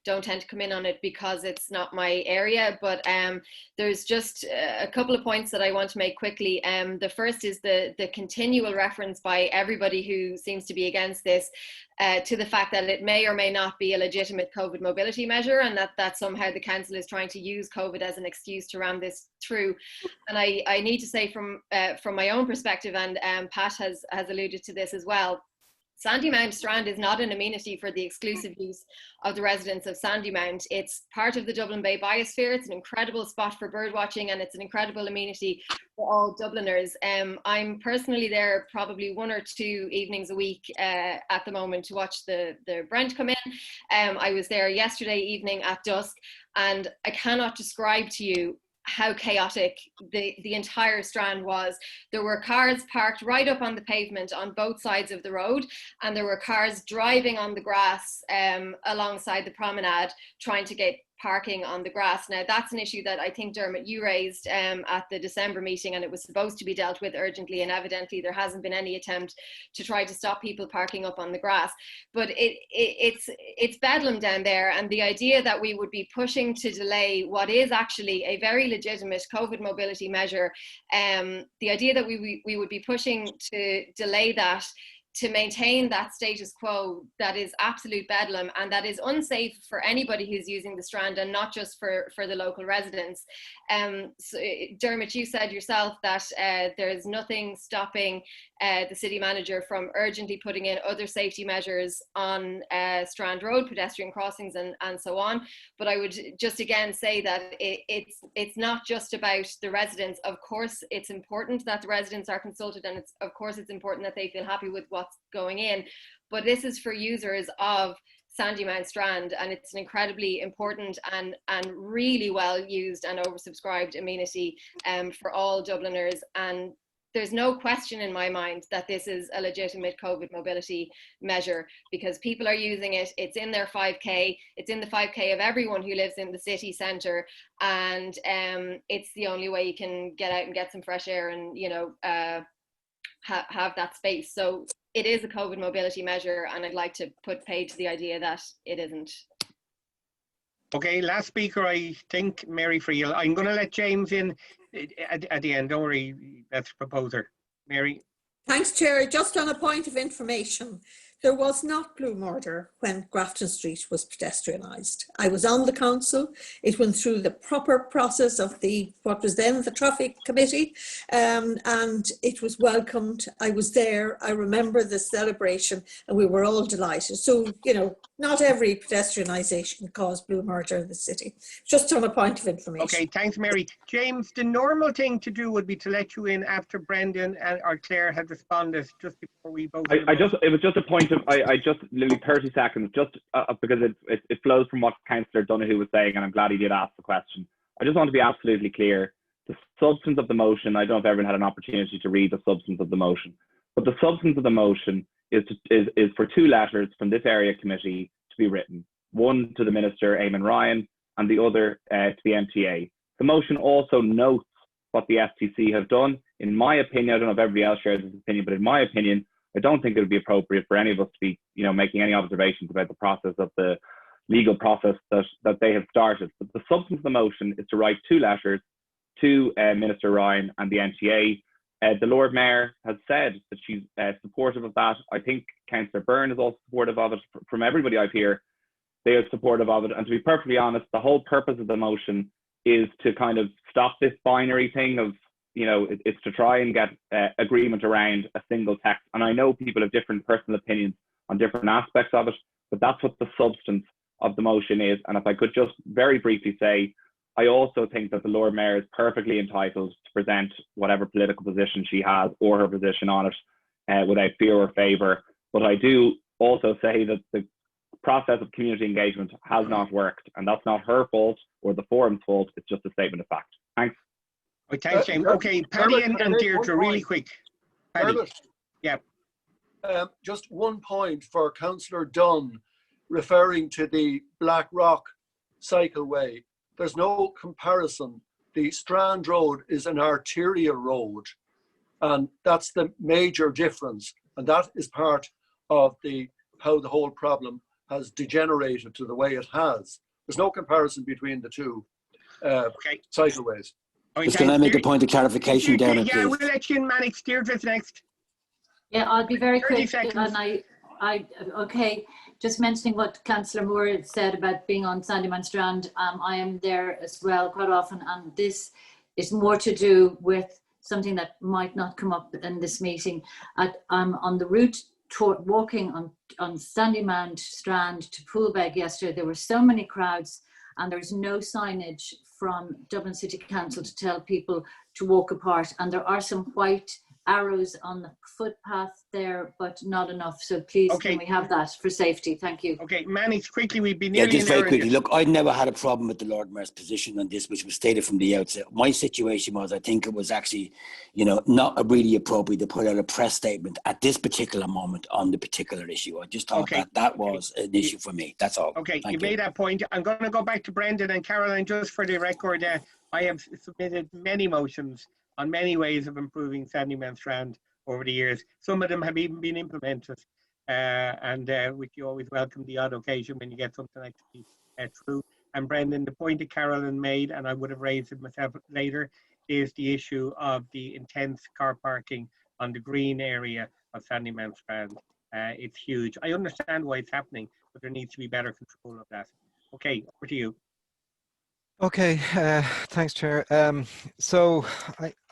Speaker 16: don't tend to come in on it because it's not my area. But there's just a couple of points that I want to make quickly. The first is the continual reference by everybody who seems to be against this to the fact that it may or may not be a legitimate COVID mobility measure, and that somehow the council is trying to use COVID as an excuse to ram this through. And I need to say from my own perspective, and Pat has alluded to this as well, Sandymount Strand is not an amenity for the exclusive use of the residents of Sandymount. It's part of the Dublin Bay biosphere. It's an incredible spot for bird watching, and it's an incredible amenity for all Dubliners. I'm personally there probably 1 or 2 evenings a week at the moment to watch the Brent come in. I was there yesterday evening at dusk, and I cannot describe to you how chaotic the entire Strand was. There were cars parked right up on the pavement on both sides of the road, and there were cars driving on the grass alongside the promenade trying to get parking on the grass. Now that's an issue that I think, Dermot, you raised at the December meeting, and it was supposed to be dealt with urgently, and evidently there hasn't been any attempt to try to stop people parking up on the grass. But it's bedlam down there, and the idea that we would be pushing to delay what is actually a very legitimate COVID mobility measure, the idea that we would be pushing to delay that to maintain that status quo, that is absolute bedlam, and that is unsafe for anybody who's using the Strand, and not just for the local residents. So, Dermot, you said yourself that there's nothing stopping the city manager from urgently putting in other safety measures on Strand Road, pedestrian crossings and so on. But I would just again say that it's not just about the residents. Of course, it's important that the residents are consulted, and of course it's important that they feel happy with what's going in. But this is for users of Sandymount Strand, and it's an incredibly important and really well used and oversubscribed amenity for all Dubliners. And there's no question in my mind that this is a legitimate COVID mobility measure, because people are using it. It's in their 5K. It's in the 5K of everyone who lives in the city centre, and it's the only way you can get out and get some fresh air and, you know, have that space. So it is a COVID mobility measure, and I'd like to put paid to the idea that it isn't.
Speaker 1: Okay, last speaker, I think, Mary Friel. I'm going to let James in at the end. Don't worry, that's the proposer. Mary.
Speaker 11: Thanks, Chair. Just on a point of information, There was not blue murder when Grafton Street was pedestrianised. I was on the council. It went through the proper process of what was then the traffic committee, and it was welcomed. I was there. I remember the celebration, and we were all delighted. So, you know, not every pedestrianisation caused blue murder in the city. Just on a point of information.
Speaker 1: Okay, thanks, Mary. James, the normal thing to do would be to let you in after Brendan or Claire had responded, just before we vote.
Speaker 5: It was just a point of, I just literally 30 seconds, just because it flows from what Councillor Donoghue was saying, and I'm glad he did ask the question. I just want to be absolutely clear. The substance of the motion, I don't know if everyone had an opportunity to read the substance of the motion, but the substance of the motion is for 2 letters from this area committee to be written. One to the Minister, Eamon Ryan, and the other to the MTA. The motion also notes what the FTC have done. In my opinion, I don't know if everybody else shares this opinion, but in my opinion, I don't think it would be appropriate for any of us to be, you know, making any observations about the process of the legal process that they have started. But the substance of the motion is to write 2 letters to Minister Ryan and the NTA. The Lord Mayor has said that she's supportive of that. I think Councillor Byrne is also supportive of it. From everybody I've heard, they are supportive of it. And to be perfectly honest, the whole purpose of the motion is to kind of stop this binary thing of, you know, it's to try and get agreement around a single text. And I know people have different personal opinions on different aspects of it, but that's what the substance of the motion is. And if I could just very briefly say, I also think that the Lord Mayor is perfectly entitled to present whatever political position she has or her position on it without fear or favour. But I do also say that the process of community engagement has not worked, and that's not her fault or the forum's fault. It's just a statement of fact. Thanks.
Speaker 1: Okay, thanks, James. Okay, Paddy and Deirdre, really quick. Paddy. Yeah.
Speaker 9: Just one point for Councillor Dunn, referring to the Black Rock cycleway. There's no comparison. The Strand Road is an arterial road, and that's the major difference. And that is part of how the whole problem has degenerated to the way it has. There's no comparison between the 2 cycleways.
Speaker 8: Just can I make a point of clarification, Darren, please?
Speaker 1: Yeah, we'll let you in, Mannix. Deirdre's next.
Speaker 12: Yeah, I'll be very
Speaker 1: 30
Speaker 12: quick.
Speaker 1: seconds.
Speaker 12: And okay, just mentioning what Councillor Moore said about being on Sandyman Strand. I am there as well quite often, and this is more to do with something that might not come up in this meeting. I'm on the route toward walking on Sandyman Strand to Poolbeg yesterday. There were so many crowds, and there's no signage from Dublin City Council to tell people to walk apart. And there are some white arrows on the footpath there, but not enough. So please, can we have that for safety? Thank you.
Speaker 1: Okay, Mannix, quickly, we've been
Speaker 8: nearly just very quickly. Look, I'd never had a problem with the Lord Mayor's position on this, which was stated from the outset. My situation was, I think it was actually, you know, not really appropriate to put out a press statement at this particular moment on the particular issue. I just thought that was an issue for me. That's all.
Speaker 1: Okay, you made that point. I'm going to go back to Brendan and Caroline just for the record. I have submitted many motions on many ways of improving Sandyman Strand over the years. Some of them have even been implemented, and which you always welcome the odd occasion when you get something actually through. And Brendan, the point that Carolyn made, and I would have raised it myself later, is the issue of the intense car parking on the green area of Sandyman Strand. It's huge. I understand why it's happening, but there needs to be better control of that. Okay, over to you.
Speaker 4: Okay, thanks, Chair. So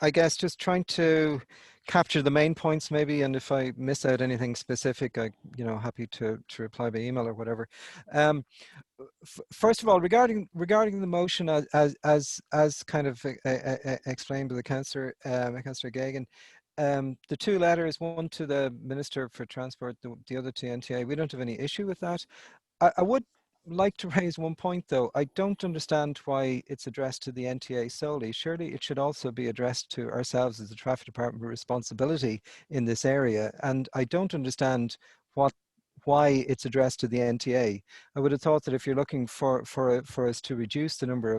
Speaker 4: I guess just trying to capture the main points maybe, and if I miss out anything specific, happy to reply by email or whatever. First of all, regarding the motion as kind of explained by the Councillor Geoghegan, the 2 letters, one to the Minister for Transport, the other to NTA, we don't have any issue with that. I would like to raise one point though. I don't understand why it's addressed to the NTA solely. Surely it should also be addressed to ourselves as the traffic department with responsibility in this area, and I don't understand why it's addressed to the NTA. I would have thought that if you're looking for us to reduce the number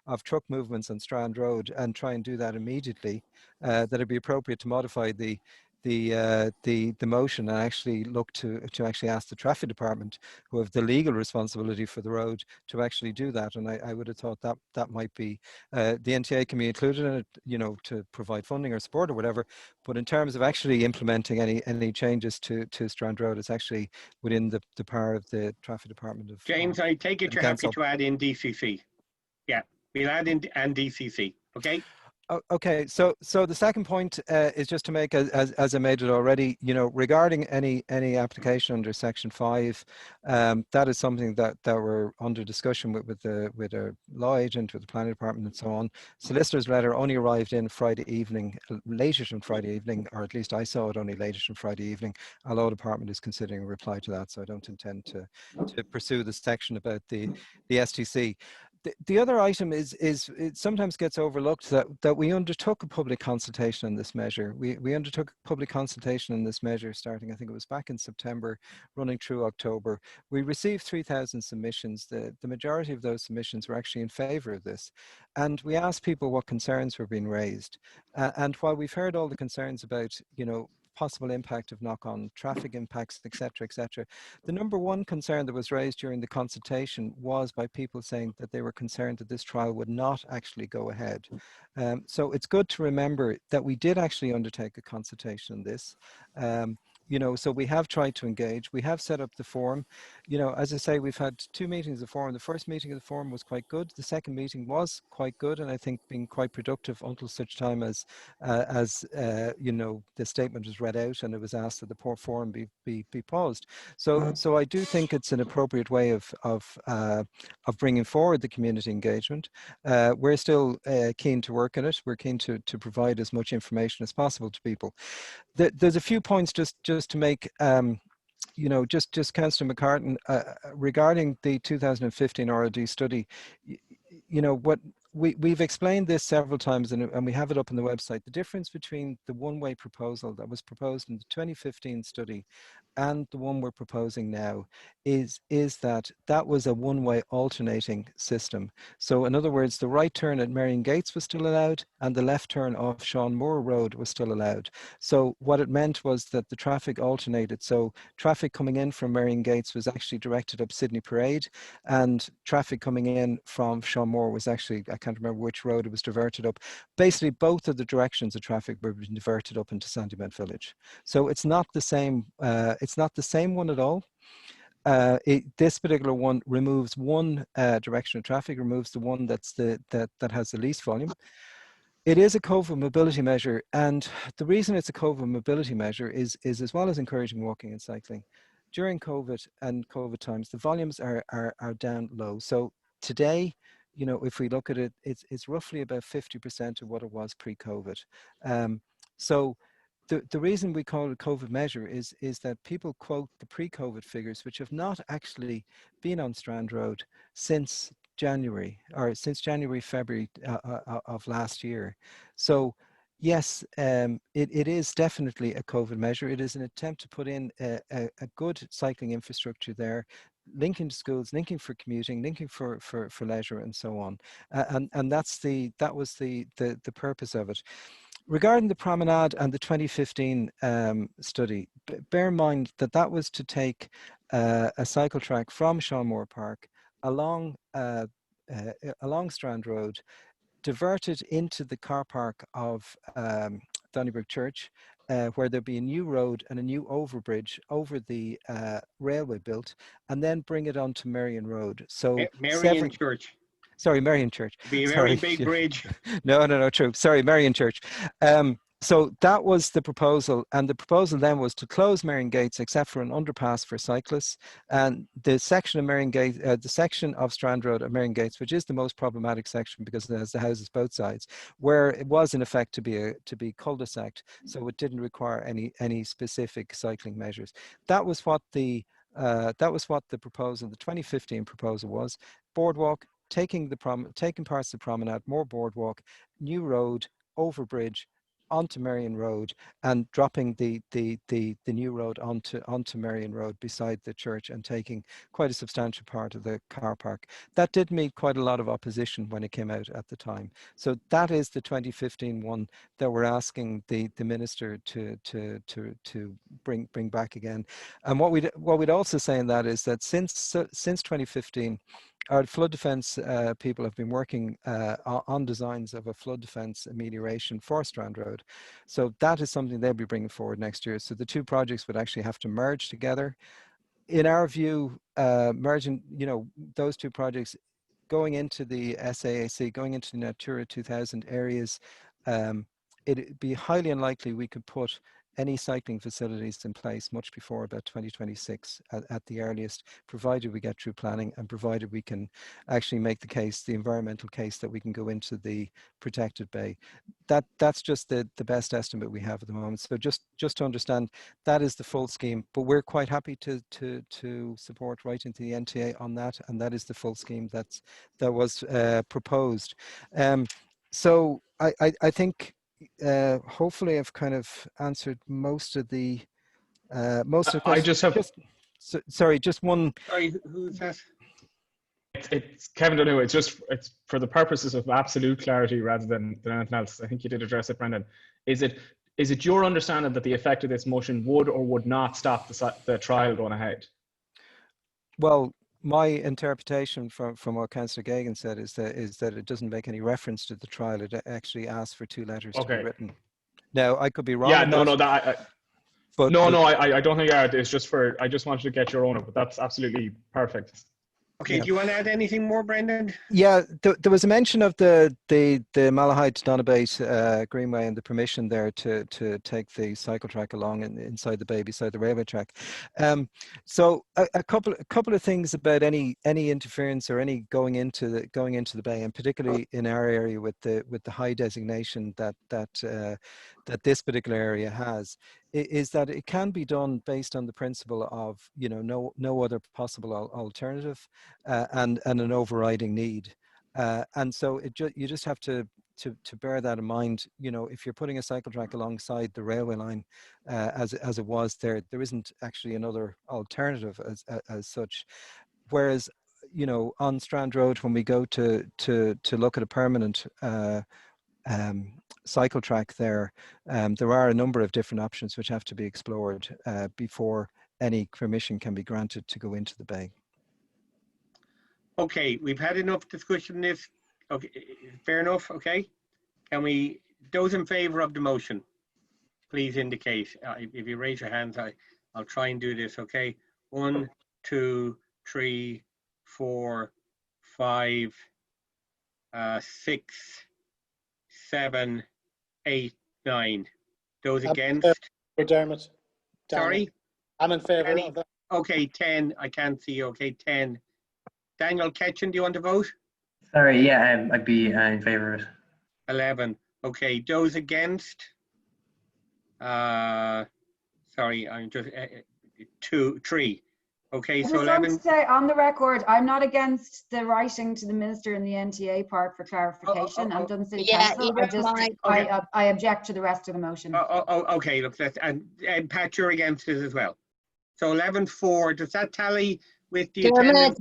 Speaker 4: of truck movements on Strand Road and try and do that immediately, that it'd be appropriate to modify the the motion and actually look to actually ask the traffic department, who have the legal responsibility for the road, to actually do that. And I would have thought that that might be the NTA can be included in it, you know, to provide funding or support or whatever. But in terms of actually implementing any changes to Strand Road, it's actually within the power of the traffic department of
Speaker 1: James, I take it
Speaker 4: the
Speaker 1: you're happy
Speaker 4: council.
Speaker 1: to add in DCC. Yeah, we'll add in and DCC. Okay.
Speaker 4: Okay, so the second point is just to make, as I made it already, you know, regarding any application under Section 5, that is something that we're under discussion with our law agent, with the planning department, and so on. Solicitor's letter only arrived in Friday evening, later than Friday evening, or at least I saw it only later than Friday evening. Our law department is considering a reply to that, so I don't intend to pursue the section about the STC. The other item is it sometimes gets overlooked that we undertook a public consultation on this measure. We undertook a public consultation on this measure starting, I think it was back in September, running through October. We received 3,000 submissions. The majority of those submissions were actually in favour of this. And we asked people what concerns were being raised. And while we've heard all the concerns about, you know, possible impact of knock-on traffic impacts, etc., etc. The number one concern that was raised during the consultation was by people saying that they were concerned that this trial would not actually go ahead. So it's good to remember that we did actually undertake a consultation on this. You know, so we have tried to engage. We have set up the forum. You know, as I say, we've had 2 meetings of the forum. The first meeting of the forum was quite good. The second meeting was quite good, and I think being quite productive until such time as you know, the statement was read out and it was asked that the forum be paused. So I do think it's an appropriate way of bringing forward the community engagement. We're still keen to work on it. We're keen to provide as much information as possible to people. There's a few points just to make. You know, just Councillor McCartan, regarding the 2015 ROD study, you know, what we've explained this several times, and we have it up on the website. The difference between the one-way proposal that was proposed in the 2015 study and the one we're proposing now is that was a one-way alternating system. So in other words, the right turn at Marion Gates was still allowed and the left turn off Sean Moore Road was still allowed. So what it meant was that the traffic alternated. So traffic coming in from Marion Gates was actually directed up Sydney Parade, and traffic coming in from Sean Moore was actually, I can't remember which road it was diverted up. Basically, both of the directions of traffic were diverted up into Sandymount Village. So it's not the same. It's not the same one at all. This particular one removes one direction of traffic, removes the one that has the least volume. It is a COVID mobility measure, and the reason it's a COVID mobility measure is as well as encouraging walking and cycling. During COVID and COVID times, the volumes are down low. So today, you know, if we look at it, it's roughly about 50% of what it was pre-COVID. So the reason we call it a COVID measure is that people quote the pre-COVID figures, which have not actually been on Strand Road since January, February of last year. So yes, it is definitely a COVID measure. It is an attempt to put in a good cycling infrastructure there, linking to schools, linking for commuting, linking for leisure, and so on. And that was the purpose of it. Regarding the promenade and the 2015 study, bear in mind that was to take a cycle track from Sean Moore Park along Strand Road, diverted into the car park of Donnybrook Church, where there'd be a new road and a new overbridge over the railway built, and then bring it onto Marion Road. So
Speaker 1: Marion Church.
Speaker 4: Sorry, Marion Church.
Speaker 1: It'd be a very big bridge.
Speaker 4: No, true. Sorry, Marion Church. So that was the proposal, and the proposal then was to close Marion Gates except for an underpass for cyclists, and the section of Marion Gates, the section of Strand Road at Marion Gates, which is the most problematic section because it has the houses both sides, where it was in effect to be cul-de-sac, so it didn't require any specific cycling measures. That was what the proposal, the 2015 proposal was: boardwalk, taking parts of the promenade, more boardwalk, new road, overbridge, onto Marion Road and dropping the new road onto Marion Road beside the church and taking quite a substantial part of the car park. That did meet quite a lot of opposition when it came out at the time. So that is the 2015 one that we're asking the minister to bring back again. And what we'd also say in that is that since 2015, our flood defence people have been working on designs of a flood defence amelioration for Strand Road. So that is something they'll be bringing forward next year. So the two projects would actually have to merge together. In our view, merging, those two projects going into the SAAC, going into the Natura 2000 areas, it'd be highly unlikely we could put any cycling facilities in place much before about 2026 at the earliest, provided we get through planning and provided we can actually make the case, the environmental case, that we can go into the protected bay. That's just the best estimate we have at the moment. So just to understand, that is the full scheme, but we're quite happy to support right into the NTA on that, and that is the full scheme that was proposed. So I think hopefully I've kind of answered most of the questions.
Speaker 15: I just have
Speaker 4: sorry, just one.
Speaker 1: Sorry, who's that?
Speaker 15: It's Kevin Donoghue. It's for the purposes of absolute clarity rather than anything else. I think you did address it, Brendan. Is it your understanding that the effect of this motion would or would not stop the trial going ahead?
Speaker 4: Well, my interpretation from what Councillor Geoghegan said is that it doesn't make any reference to the trial. It actually asks for two letters to be written. Now, I could be wrong.
Speaker 15: Yeah,
Speaker 4: I
Speaker 15: don't think it's just for. I just wanted to get your own, but that's absolutely perfect.
Speaker 1: Okay, do you want to add anything more, Brendan?
Speaker 4: Yeah, there was a mention of the Malahide to Donabate Greenway and the permission there to take the cycle track along inside the bay beside the railway track. So a couple of things about any interference or any going into the bay, and particularly in our area with the high designation that this particular area has, is that it can be done based on the principle of no other possible alternative and an overriding need, and so you just have to bear that in mind. If you're putting a cycle track alongside the railway line, as it was there isn't actually another alternative as such. Whereas on Strand Road, when we go to look at a permanent cycle track there are a number of different options which have to be explored before any permission can be granted to go into the bay.
Speaker 1: Okay, we've had enough discussion on this. Okay, fair enough. Okay, those in favour of the motion, please indicate. If you raise your hands, I'll try and do this. Okay, 1, 2, 3, 4, 5, 6, 7, 8, 9. Those against?
Speaker 17: Dermot.
Speaker 1: Sorry?
Speaker 17: I'm in favour of that.
Speaker 1: Okay, 10. I can't see. Okay, 10. Daniel Ketchen, do you want to vote?
Speaker 2: Sorry, yeah, I'd be in favour of it.
Speaker 1: 11. Okay, those against? Sorry, I'm just 2, 3. Okay, so 11.
Speaker 14: I just want to say on the record, I'm not against the writing to the minister in the NTA part for clarification. I'm Dublin City Council. I object to the rest of the motion.
Speaker 1: Okay, look, and Pat, you're against it as well. So 11-4. Does that tally with the
Speaker 10: Dermot,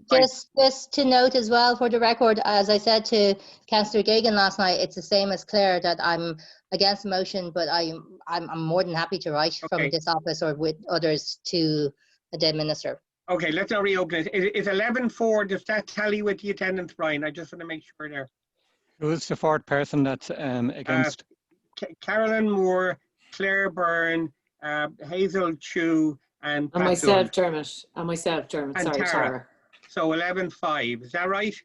Speaker 10: just to note as well for the record, as I said to Councillor Geoghegan last night, it's the same as Claire, that I'm against the motion, but I'm more than happy to write from this office or with others to the minister.
Speaker 1: Okay, let's now reopen it. Is 11-4, does that tally with the attendance, Brian? I just want to make sure there.
Speaker 18: Who's the fourth person that's against?
Speaker 1: Carolyn Moore, Claire Byrne, Hazel Chu, and
Speaker 19: myself, Dermot. Sorry, Tara.
Speaker 1: So 11-5, is that right?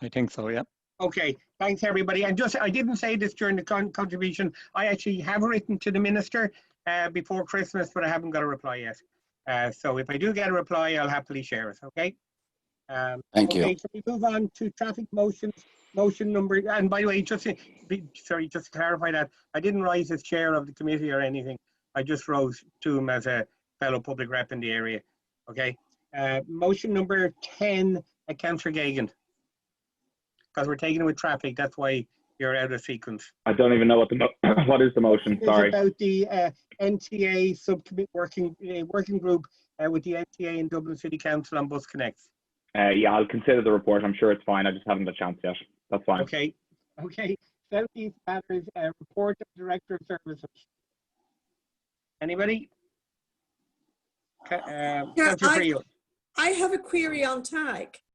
Speaker 18: I think so, yeah.
Speaker 1: Okay, thanks everybody. And I didn't say this during the contribution. I actually have written to the minister before Christmas, but I haven't got a reply yet. So if I do get a reply, I'll happily share it, okay?
Speaker 8: Thank you.
Speaker 1: Okay, so we move on to traffic motions. Motion number, and by the way, just to clarify that, I didn't rise as chair of the committee or anything. I just rose to him as a fellow public rep in the area, okay? Motion number 10, Councillor Geoghegan. Because we're taking it with traffic, that's why You're out of sequence.
Speaker 5: I don't even know what what is the motion.
Speaker 1: It's
Speaker 5: Sorry.
Speaker 1: about the NTA subcommittee working group with the NTA and Dublin City Council on Bus Connects.
Speaker 5: Yeah, I'll consider the report. I'm sure it's fine. I just haven't had a chance yet. That's fine.
Speaker 1: Okay. Southeast Matters report of Director of Services. Anybody?
Speaker 11: I have a query on TAG.